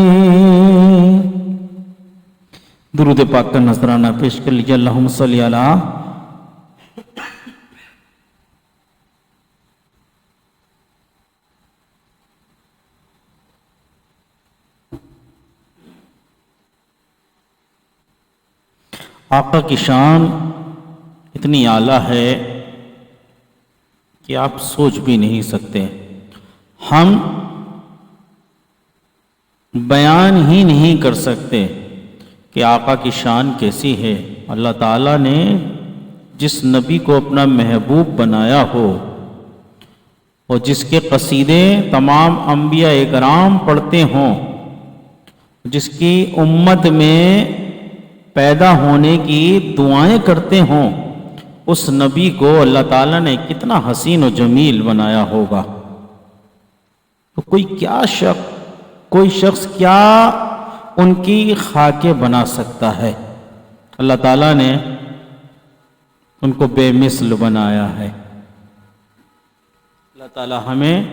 درود پاک کا نذرانہ پیش کر لیجیے۔ اللہم صلی علی آقا کی شان اتنی اعلیٰ ہے کہ آپ سوچ بھی نہیں سکتے، ہم بیان ہی نہیں کر سکتے کہ آقا کی شان کیسی ہے۔ اللہ تعالیٰ نے جس نبی کو اپنا محبوب بنایا ہو اور جس کے قصیدے تمام انبیاء اکرام پڑھتے ہوں، جس کی امت میں پیدا ہونے کی دعائیں کرتے ہوں، اس نبی کو اللہ تعالیٰ نے کتنا حسین و جمیل بنایا ہوگا۔ تو کوئی کیا شک کوئی شخص کیا ان کی خاکیں بنا سکتا ہے؟ اللہ تعالیٰ نے ان کو بے مثل بنایا ہے۔ اللہ تعالیٰ ہمیں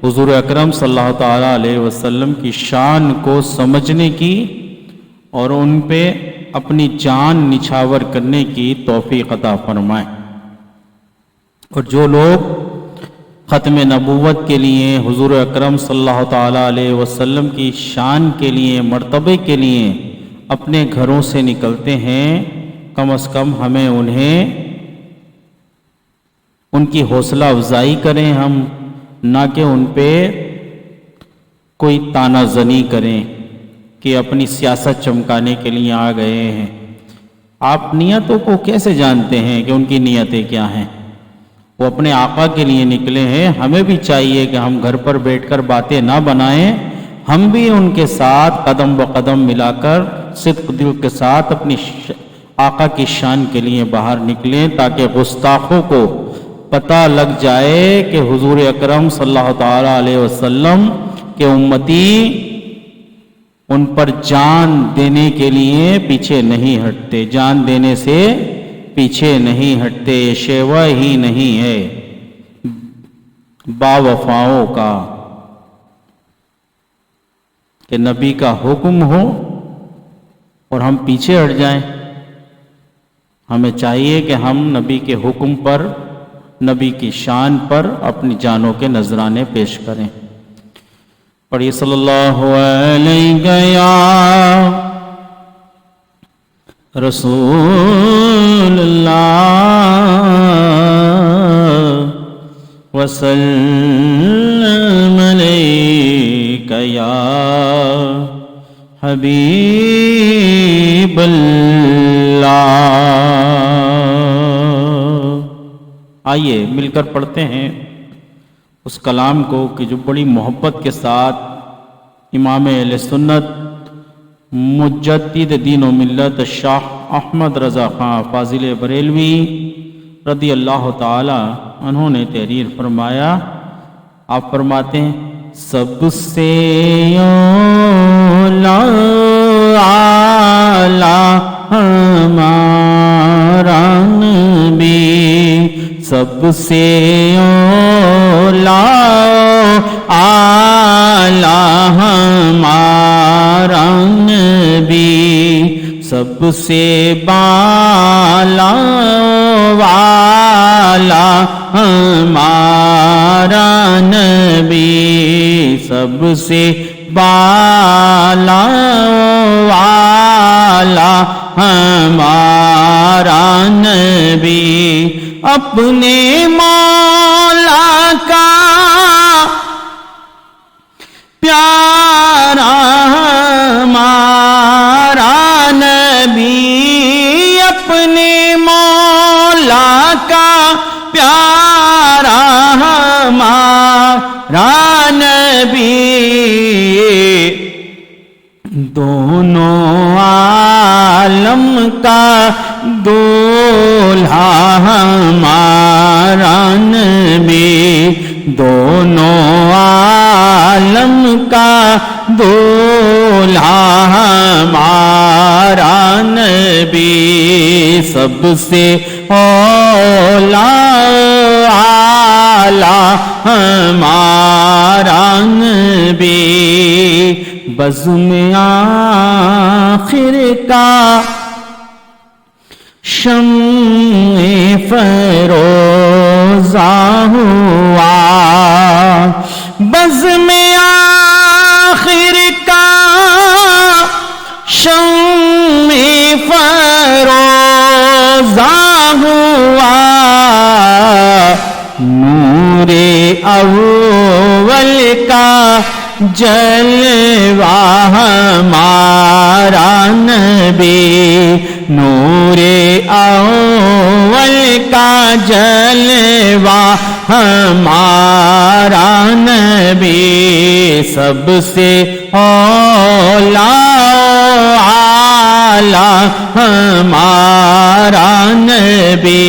حضور اکرم صلی اللہ تعالیٰ علیہ وسلم کی شان کو سمجھنے کی اور ان پہ اپنی جان نچھاور کرنے کی توفیق عطا فرمائے۔ اور جو لوگ ختم نبوت کے لیے، حضور اکرم صلی اللہ تعالیٰ علیہ وسلم کی شان کے لیے، مرتبے کے لیے اپنے گھروں سے نکلتے ہیں، کم از کم ہمیں انہیں ان کی حوصلہ افزائی کریں ہم، نہ کہ ان پہ کوئی تانا زنی کریں کہ اپنی سیاست چمکانے کے لیے آ گئے ہیں۔ آپ نیتوں کو کیسے جانتے ہیں کہ ان کی نیتیں کیا ہیں؟ وہ اپنے آقا کے لیے نکلے ہیں۔ ہمیں بھی چاہیے کہ ہم گھر پر بیٹھ کر باتیں نہ بنائیں، ہم بھی ان کے ساتھ قدم بقدم ملا کر صدق دل کے ساتھ اپنی آقا کی شان کے لیے باہر نکلیں، تاکہ گستاخوں کو پتہ لگ جائے کہ حضور اکرم صلی اللہ تعالیٰ علیہ وسلم کے امتی ان پر جان دینے کے لیے پیچھے نہیں ہٹتے، جان دینے سے پیچھے نہیں ہٹتے۔ یہ شیوا ہی نہیں ہے با وفاؤں کا کہ نبی کا حکم ہو اور ہم پیچھے ہٹ جائیں۔ ہمیں چاہیے کہ ہم نبی کے حکم پر، نبی کی شان پر اپنی جانوں کے نذرانے پیش کریں۔ پڑھیے صلی اللہ علیہ یا رسول اللہ وسلم علیک یا حبیب اللہ۔ آئیے مل کر پڑھتے ہیں اس کلام کو کہ جو بڑی محبت کے ساتھ امام اہل سنت مجدد دین و ملت شاہ احمد رضا خان فاضل بریلوی رضی اللہ تعالی عنہ نے تحریر فرمایا۔ آپ فرماتے ہیں سب سے اعلیٰ ہمارا نبی، سب سے اعلیٰ ہمارا نبی، سب سے بالا والا ہمارا نبی، سب سے بالا والا ہمارا نبی، اپنے مولا کا پیارا ہمارا نبی، اپنے مولا کا پیارا ہمارا نبی، دونوں عالم کا دولہا ہمارا نبی، دونوں عالم کا دولہا ہمارا نبی، سب سے اعلیٰ ہمارا نبی، بزم آخر کا شمع فروزہ ہوا، بزم آخر کا شمع فروزہ ہوا، نور اول کا جلوہ ہمارا نبی، نور اول کا جلوہ ہمارا نبی، سب سے اعلیٰ ہمارا نبی،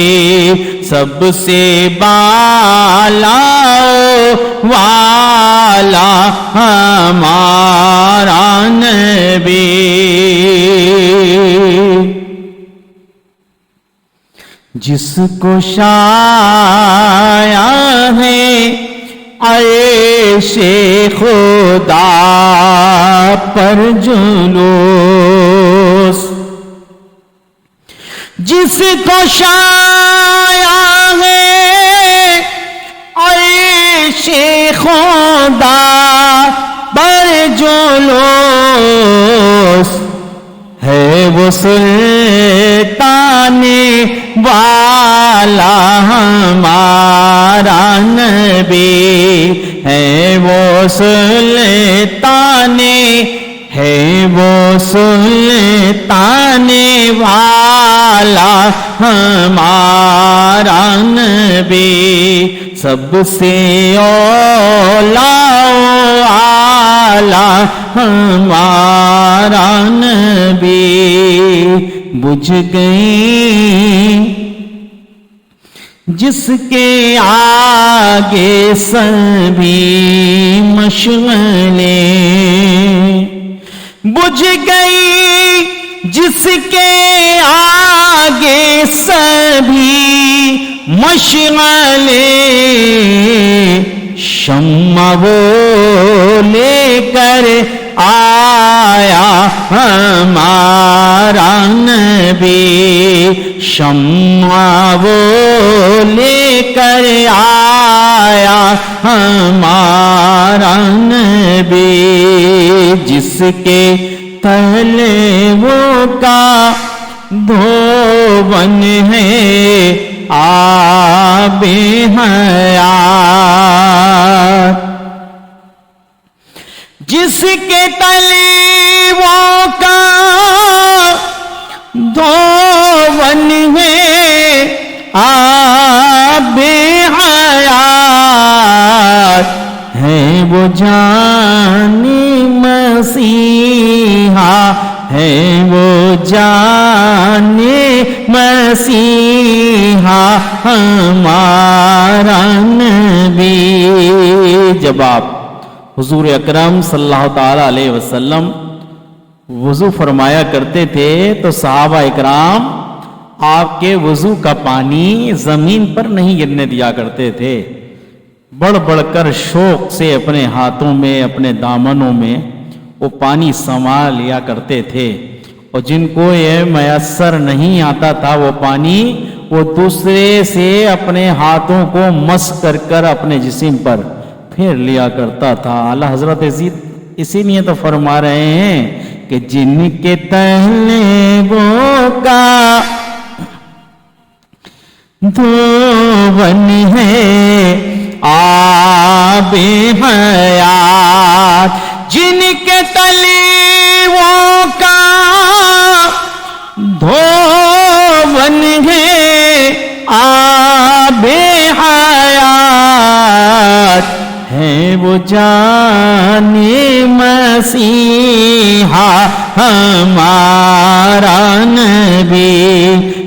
سب سے بالا والا والا ہمارا نبی، جس کو شایا ہے عرش خدا پر جلوس، جس کو شایا ہے عرش خدا پر جلوس، ہے وہ سلطان والا ہمارا نبی، ہے وہ سلطان، ہے وہ سلطان والا ہمارا نبی، سب سے اولا اعلیٰ ہمارا نبی، بجھ گئی جس کے آگے سبھی مشغلیں، بجھ گئی جس کے آگے سبھی مشغلیں، شمع وہ لے کر آیا ہمارا نبی، شمع وہ لے کر آیا ہمارا نبی، جس کے تلے وہ کا دھون ہے آب حیات، جس کے تلے وہ کا دھون ہے آب حیات، ہے وہ جان مسیحا، ہے وہ جان مسیحا ہمارا نبی۔ جب آپ حضور اکرم صلی اللہ تعالی علیہ وسلم وضو فرمایا کرتے تھے تو صحابہ اکرام آپ کے وضو کا پانی زمین پر نہیں گرنے دیا کرتے تھے، بڑھ بڑھ کر شوق سے اپنے ہاتھوں میں، اپنے دامنوں میں وہ پانی سما لیا کرتے تھے، اور جن کو یہ میسر نہیں آتا تھا وہ پانی، وہ دوسرے سے اپنے ہاتھوں کو مس کر کر اپنے جسم پر پھیر لیا کرتا تھا۔ اعلیٰ حضرت اسی لیے تو فرما رہے ہیں کہ جن کے طلبوں کا دھون ہے آب حیات، جن کے طلبوں کا دھون ہے آب حیات، ہے وہ جان مسیحا ہمارا نبی،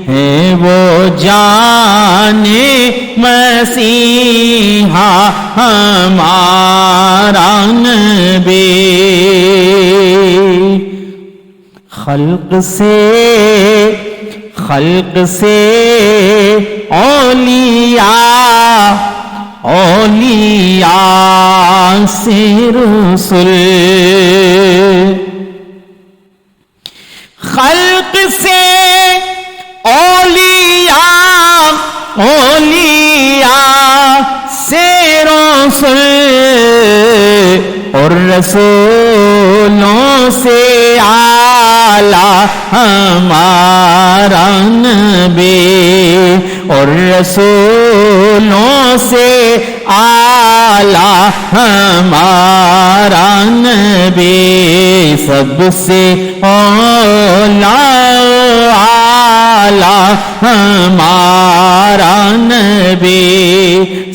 ہے وہ جان مسیحا ہمارا نبی، خلق سے اولیاء سے رسل، خلق سے اولیاء سے رسل، اور رسولوں سے اعلیٰ ہمارا نبی، اور رسولوں سے اعلیٰ ہمارا نبی، سب سے اعلیٰ ہمارا نبی،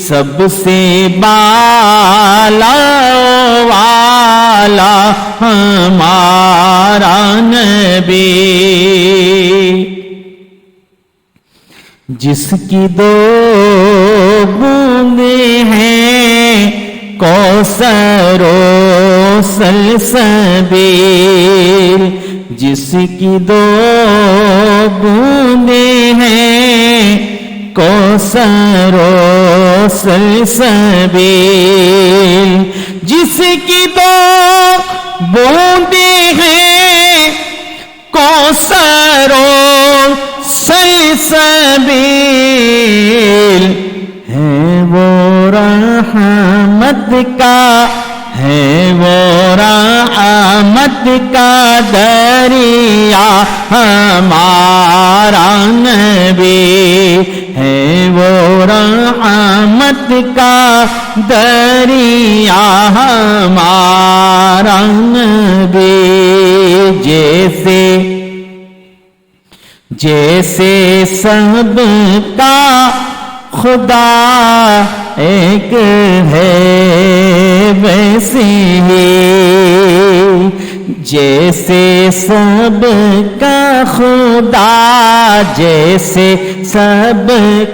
سب سے بالا والا ہمارا نبی، جس کی دو بوندیں ہیں کوثر و سلسبیل جس کی دو بوندیں ہیں کوثر و سلسبیل جس کی دو بوندیں ہیں کوثر و سلسبیل ہے وہ رحمت کا ہے وہ رحمت کا دریا ہمارا نبی ہے وہ رحمت کا دریا ہمارا نبی جیسے سب کا خدا ایک ہے ویسے ہی جیسے سب کا خدا جیسے سب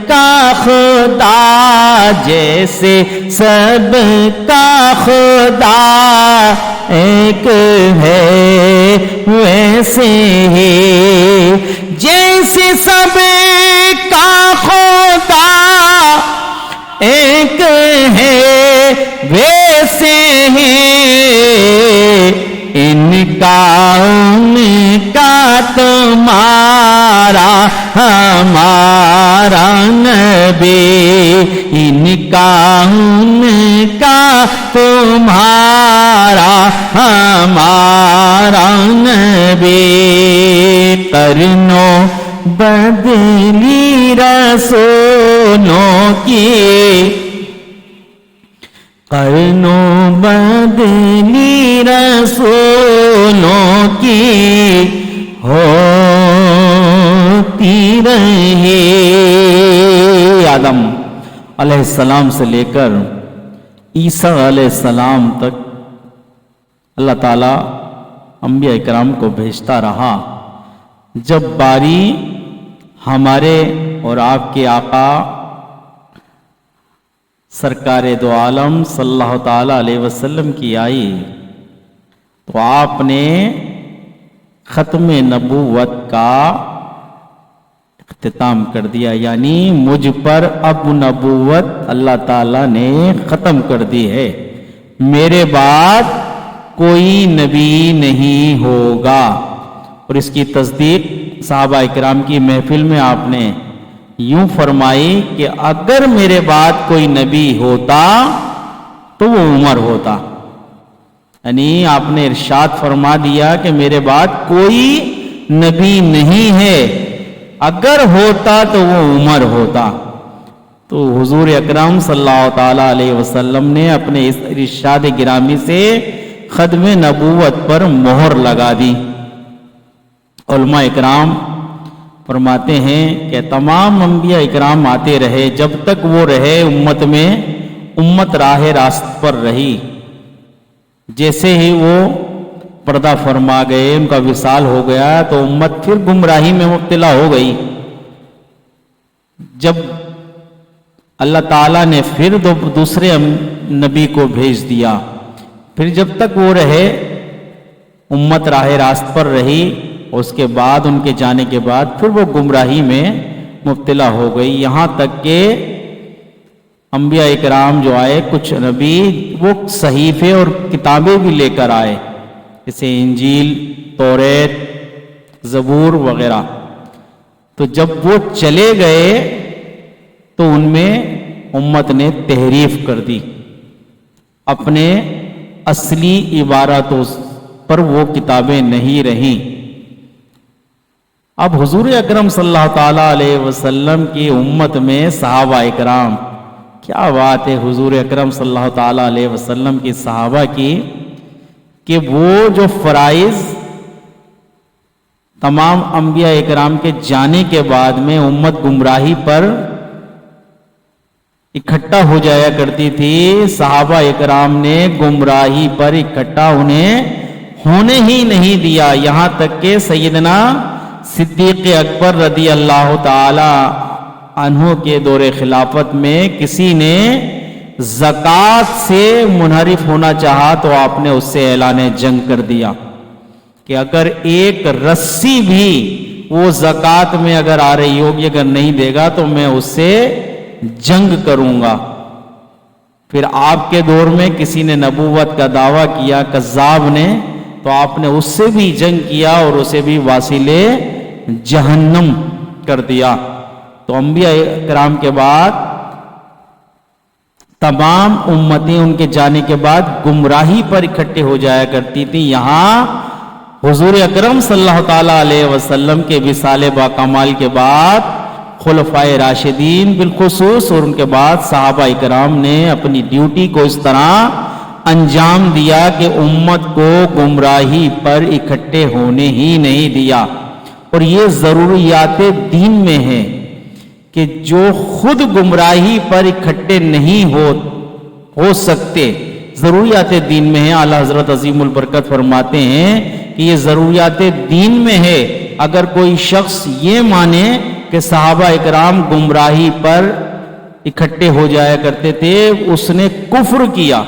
کا خدا جیسے سب کا خدا ایک ہے ویسے ہی جیسے سب کا خدا ایک ہے ویسے ہی ان کا تمہارا ہمارا نبی ان کا تمہارا ہمارا نبی کرنو بدلی رسولوں کی کرنوں بدلی رسولوں کی ہوتی رہی آدم علیہ السلام سے لے کر عیسیٰ علیہ السلام تک اللہ تعالیٰ انبیاء اکرام کو بھیجتا رہا جب باری ہمارے اور آپ کے آقا سرکار دو عالم صلی اللہ تعالیٰ علیہ وسلم کی آئی تو آپ نے ختم نبوت کا اختتام کر دیا یعنی مجھ پر اب نبوت اللہ تعالیٰ نے ختم کر دی ہے میرے بعد کوئی نبی نہیں ہوگا اور اس کی تصدیق صحابہ اکرام کی محفل میں آپ نے یوں فرمائی کہ اگر میرے بعد کوئی نبی ہوتا تو وہ عمر ہوتا یعنی آپ نے ارشاد فرما دیا کہ میرے بعد کوئی نبی نہیں ہے اگر ہوتا تو وہ عمر ہوتا تو حضور اکرم صلی اللہ تعالیٰ علیہ وسلم نے اپنے اس ارشاد گرامی سے ختم نبوت پر مہر لگا دی علماء اکرام فرماتے ہیں کہ تمام انبیاء اکرام آتے رہے جب تک وہ رہے امت میں امت راہ راست پر رہی جیسے ہی وہ پردہ فرما گئے ان کا وصال ہو گیا تو امت پھر گمراہی میں مبتلا ہو گئی جب اللہ تعالیٰ نے پھر دوسرے نبی کو بھیج دیا پھر جب تک وہ رہے امت راہ راست پر رہی اس کے بعد ان کے جانے کے بعد پھر وہ گمراہی میں مبتلا ہو گئی یہاں تک کہ انبیاء اکرام جو آئے کچھ نبی وہ صحیفے اور کتابیں بھی لے کر آئے جیسے انجیل توریت زبور وغیرہ تو جب وہ چلے گئے تو ان میں امت نے تحریف کر دی اپنے اصلی عبارتوں پر وہ کتابیں نہیں رہیں اب حضور اکرم صلی اللہ تعالیٰ علیہ وسلم کی امت میں صحابہ اکرام کیا بات ہے حضور اکرم صلی اللہ تعالیٰ علیہ وسلم کی صحابہ کی کہ وہ جو فرائض تمام انبیاء اکرام کے جانے کے بعد میں امت گمراہی پر اکٹھا ہو جایا کرتی تھی صحابہ اکرام نے گمراہی پر اکٹھا انہیں ہونے ہی نہیں دیا یہاں تک کہ سیدنا صدیق اکبر رضی اللہ تعالی عنہ کے دور خلافت میں کسی نے زکات سے منحرف ہونا چاہا تو آپ نے اس سے اعلان جنگ کر دیا کہ اگر ایک رسی بھی وہ زکات میں اگر آ رہی ہوگی اگر نہیں دے گا تو میں اس سے جنگ کروں گا۔ پھر آپ کے دور میں کسی نے نبوت کا دعویٰ کیا، کذاب نے، تو آپ نے اس سے بھی جنگ کیا اور اسے بھی واصل جہنم کر دیا۔ تو انبیاء کرام کے بعد تمام امتیں ان کے جانے کے بعد گمراہی پر اکٹھے ہو جایا کرتی تھی۔ یہاں حضور اکرم صلی اللہ تعالیٰ علیہ وسلم کے وصال باکمال کے بعد خلفائے راشدین بالخصوص اور ان کے بعد صحابہ کرام نے اپنی ڈیوٹی کو اس طرح انجام دیا کہ امت کو گمراہی پر اکٹھے ہونے ہی نہیں دیا۔ اور یہ ضروریات دین میں ہے کہ جو خود گمراہی پر اکٹھے نہیں ہو سکتے، ضروریات دین میں ہے۔ اعلیٰ حضرت عظیم البرکت فرماتے ہیں کہ یہ ضروریات دین میں ہے۔ اگر کوئی شخص یہ مانے کہ صحابہ اکرام گمراہی پر اکٹھے ہو جایا کرتے تھے، اس نے کفر کیا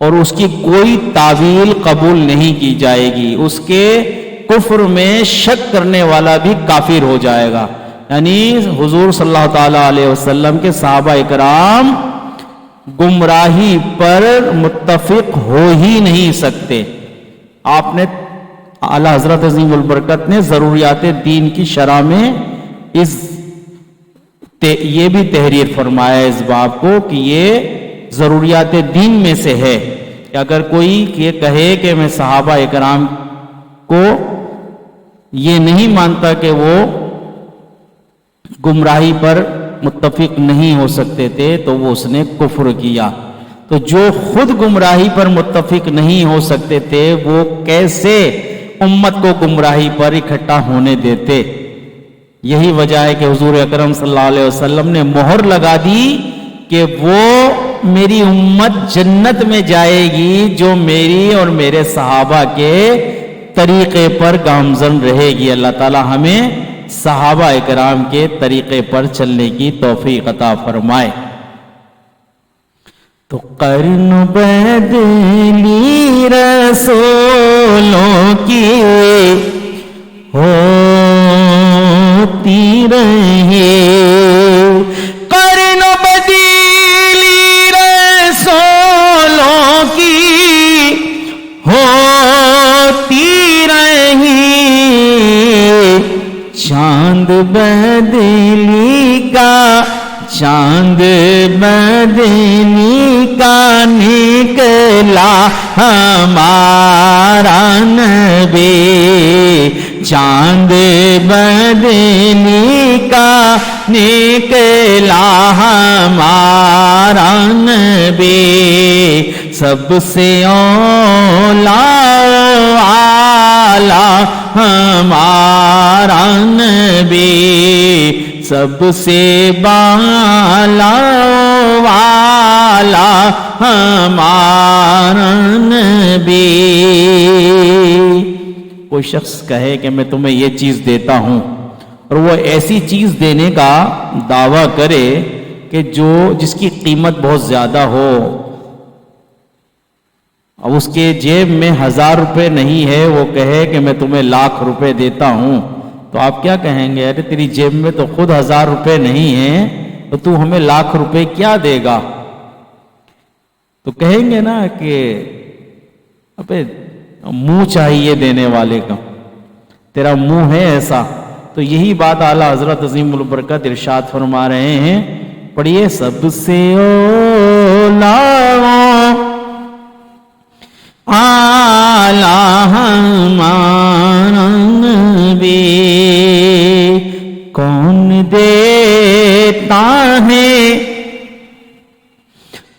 اور اس کی کوئی تعویل قبول نہیں کی جائے گی۔ اس کے کفر میں شک کرنے والا بھی کافر ہو جائے گا۔ یعنی حضور صلی اللہ تعالیٰ علیہ وسلم کے صحابہ اکرام گمراہی پر متفق ہو ہی نہیں سکتے۔ آپ نے اعلیٰ حضرت عظیم البرکت نے ضروریات دین کی شرح میں یہ بھی تحریر فرمایا اس باب کو کہ یہ ضروریات دین میں سے ہے کہ اگر کوئی یہ کہے کہ میں صحابہ اکرام کو یہ نہیں مانتا کہ وہ گمراہی پر متفق نہیں ہو سکتے تھے تو وہ اس نے کفر کیا۔ تو جو خود گمراہی پر متفق نہیں ہو سکتے تھے وہ کیسے امت کو گمراہی پر اکٹھا ہونے دیتے؟ یہی وجہ ہے کہ حضور اکرم صلی اللہ علیہ وسلم نے مہر لگا دی کہ وہ میری امت جنت میں جائے گی جو میری اور میرے صحابہ کے طریقے پر گامزن رہے گی۔ اللہ تعالی ہمیں صحابہ اکرام کے طریقے پر چلنے کی توفیق عطا فرمائے۔ تو قرن بدلی رسولوں کی ہوتی رہے، قرن بدلی رسولوں کی ہوتی رہی، چاند بدلی کا نکلا ہمارا نبی، چاند بدلی کا نکلا ہمارا نبی، سب سے اعلیٰ ہمارا نبی، سب سے بالا والا ہمارا نبی۔ کوئی شخص کہے کہ میں تمہیں یہ چیز دیتا ہوں اور وہ ایسی چیز دینے کا دعویٰ کرے کہ جس کی قیمت بہت زیادہ ہو، اب اس کے جیب میں 1000 روپے نہیں ہے، وہ کہے کہ میں تمہیں 1,00,000 روپے دیتا ہوں، تو آپ کیا کہیں گے؟ ارے تیری جیب میں تو خود 1000 روپے نہیں ہیں تو تو ہمیں 1,00,000 روپے کیا دے گا؟ تو کہیں گے نا کہ ابے منہ چاہیے دینے والے کا، تیرا منہ ہے ایسا۔ تو یہی بات اعلیٰ حضرت عظیم البرکت ارشاد فرما رہے ہیں، پڑھیے، سب سے اعلیٰ ہمارا نبی، کون دیتا ہے،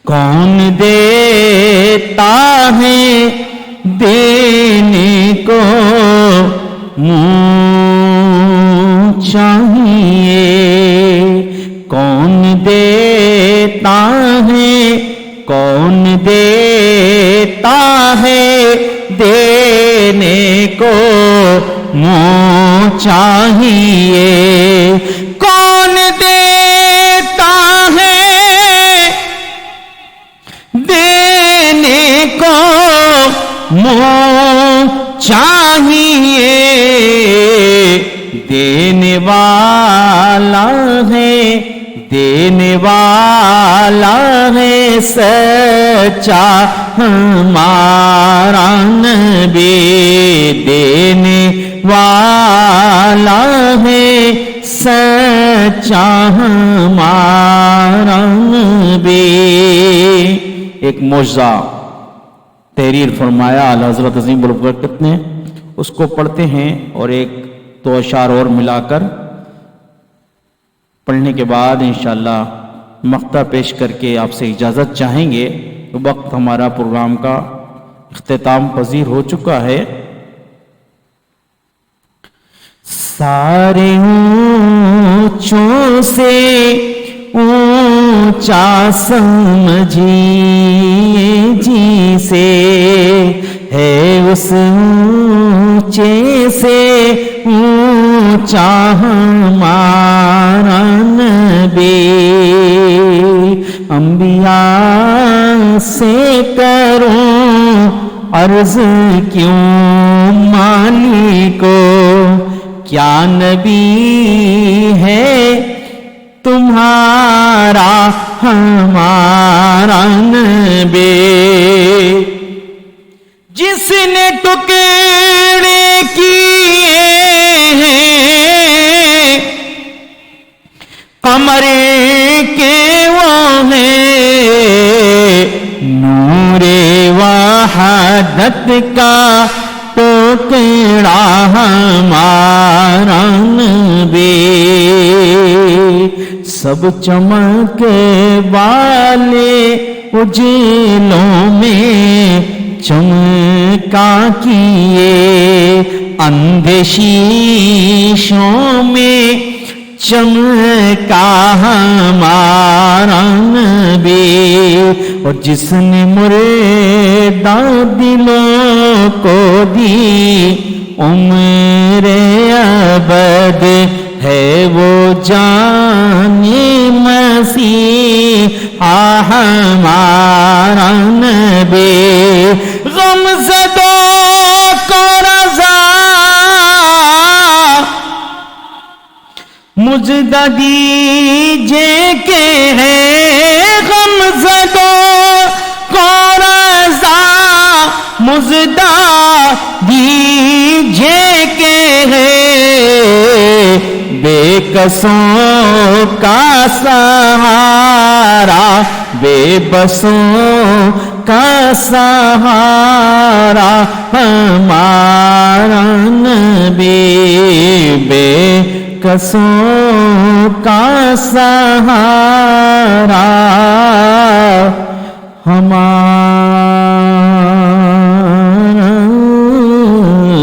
کون دیتا ہے دینے کو منہ چاہیے، کون دیتا ہے، کون دیتا ہے دینے کو منہ چاہیے، کون دیتا ہے والا ہے دینے والا ہے سچا ہمارا نبی دینے والا ہے سچا ہمارا نبی۔ ایک معجزہ تحریر فرمایا اعلی حضرت عظیم البرکت نے، اس کو پڑھتے ہیں اور ایک دو اشعار اور ملا کر پڑھنے کے بعد انشاءاللہ مقطع پیش کر کے آپ سے اجازت چاہیں گے۔ وقت ہمارا پروگرام کا اختتام پذیر ہو چکا ہے۔ سارے اونچوں سے اونچا سمجھیے جیسے ہے اس اونچے سے اونچا ہمارا نبی۔ انبیاء سے کروں عرض کیوں مالکو، کیا نبی ہے تمہارا ہمارا نبی، جس نے ٹکڑے کیے ہیں قمر کے وہ ہیں نور وحدت کا ٹکڑا ہمارا نبی۔ سب چمک والے اجلوں میں چمکا کیے، اندھے شیشوں میں چمکا ہمارا نبی، اور جس نے مردہ دلوں کو دی عمر ابد ہے وہ جان مسیح ہمارا نبی۔ غم زدوں کو رضا مجدہ دیجئے کہ ہے، غم زدوں کو رضا مجدہ دیجئے کہ ہے، بے کسوں کا سہارا بے بسوں کا سہارا ہمارا نبی، بے کسوں کا سہارا ہمارا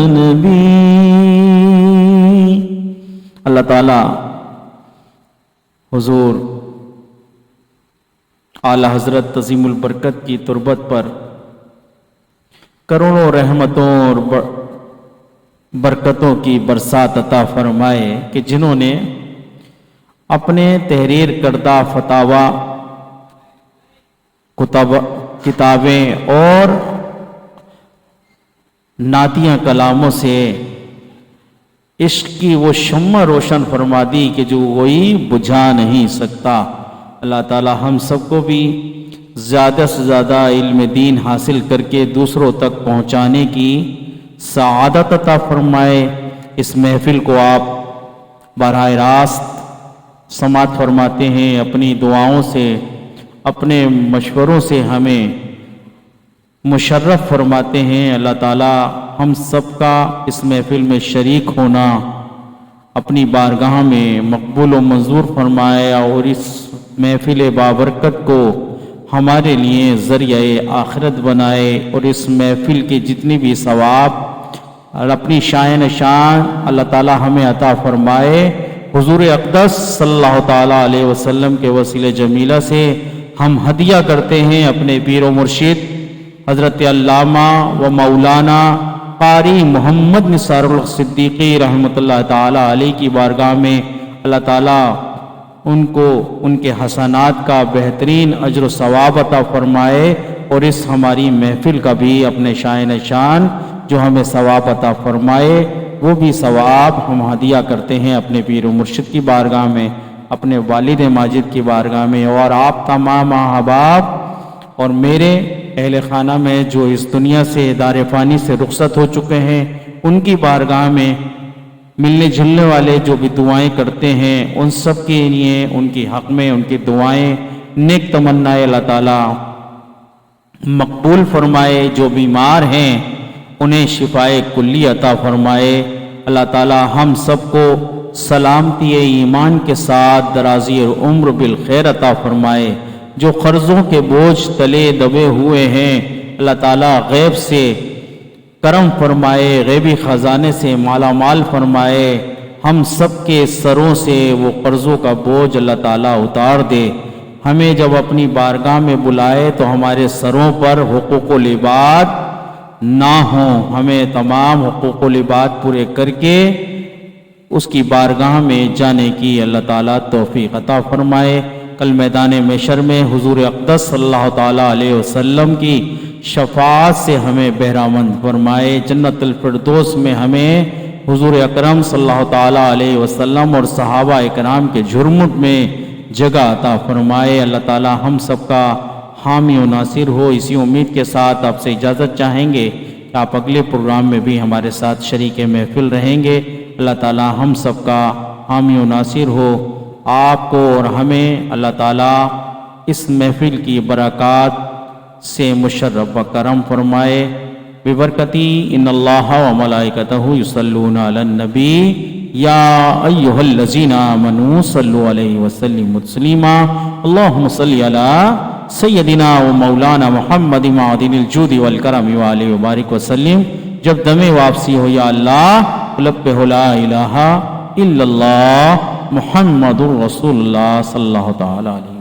نبی۔ اللہ تعالی حضور اعلی حضرت عظیم البرکت کی تربت پر کروڑوں رحمتوں اور برکتوں کی برسات عطا فرمائے کہ جنہوں نے اپنے تحریر کردہ فتاوی کتابیں اور نعتیہ کلاموں سے عشق کی وہ شمع روشن فرما دی کہ جو کوئی بجھا نہیں سکتا۔ اللہ تعالی ہم سب کو بھی زیادہ سے زیادہ علم دین حاصل کر کے دوسروں تک پہنچانے کی سعادت عطا فرمائے۔ اس محفل کو آپ براہ راست سماعت فرماتے ہیں، اپنی دعاؤں سے اپنے مشوروں سے ہمیں مشرف فرماتے ہیں۔ اللہ تعالی ہم سب کا اس محفل میں شریک ہونا اپنی بارگاہ میں مقبول و منظور فرمائے، اور اس محفل بابرکت کو ہمارے لیے ذریعہ آخرت بنائے، اور اس محفل کے جتنی بھی ثواب اور اپنی شان اللہ تعالی ہمیں عطا فرمائے۔ حضور اقدس صلی اللہ تعالی علیہ وسلم کے وسیلہ جمیلہ سے ہم ہدیہ کرتے ہیں اپنے پیر و مرشد حضرت علامہ و مولانا قاری محمد نثار الحق صدیقی رحمۃ اللہ تعالی علیہ کی بارگاہ میں۔ اللہ تعالی ان کو ان کے حسنات کا بہترین اجر و ثواب عطا فرمائے، اور اس ہماری محفل کا بھی اپنے شان جو ہمیں ثواب عطا فرمائے۔ وہ بھی ثواب ہم ہدیہ کرتے ہیں اپنے پیر و مرشد کی بارگاہ میں، اپنے والد ماجد کی بارگاہ میں، اور آپ تمام احباب اور میرے اہل خانہ میں جو اس دنیا سے دار فانی سے رخصت ہو چکے ہیں ان کی بارگاہ میں ملنے جلنے والے جو بھی دعائیں کرتے ہیں ان سب کے لیے، ان کی حق میں ان کی دعائیں نیک تمنائیں اللہ تعالیٰ مقبول فرمائے۔ جو بیمار ہیں انہیں شفائے کلی عطا فرمائے۔ اللہ تعالیٰ ہم سب کو سلامتی ایمان کے ساتھ درازی عمر بالخیر عطا فرمائے۔ جو قرضوں کے بوجھ تلے دبے ہوئے ہیں اللہ تعالیٰ غیب سے کرم فرمائے، غیبی خزانے سے مالا مال فرمائے، ہم سب کے سروں سے وہ قرضوں کا بوجھ اللہ تعالیٰ اتار دے۔ ہمیں جب اپنی بارگاہ میں بلائے تو ہمارے سروں پر حقوق و لباد نہ ہوں، ہمیں تمام حقوق و لباد پورے کر کے اس کی بارگاہ میں جانے کی اللہ تعالیٰ توفیق عطا فرمائے۔ کل میدان محشر میں حضور اقدس صلی اللہ تعالیٰ علیہ وسلم کی شفاعت سے ہمیں بہرامند فرمائے۔ جنت الفردوس میں ہمیں حضور اکرم صلی اللہ تعالیٰ علیہ وسلم اور صحابہ اکرام کے جھرمٹ میں جگہ عطا فرمائے۔ اللہ تعالیٰ ہم سب کا حامی و ناصر ہو۔ اسی امید کے ساتھ آپ سے اجازت چاہیں گے کہ آپ اگلے پروگرام میں بھی ہمارے ساتھ شریک محفل رہیں گے۔ اللہ تعالیٰ ہم سب کا حامی و ناصر ہو۔ آپ کو اور ہمیں اللہ تعالیٰ اس محفل کی برکات سے مشرف و کرم فرمائے۔ ببرکتی ان اللہ و ملائکتہ یصلون علی النبی یا ایہا الذین آمنوا صلوا علیہ وسلم تسلیما۔ اللہم صلی علی سیدنا و مولانا محمد معدن الجود والکرم وآلہ وبارک وسلم۔ جب دم واپسی ہو یا اللہ لب پہ لا الہ الا اللہ محمد الرسول اللہ صلی اللہ تعالی علیہ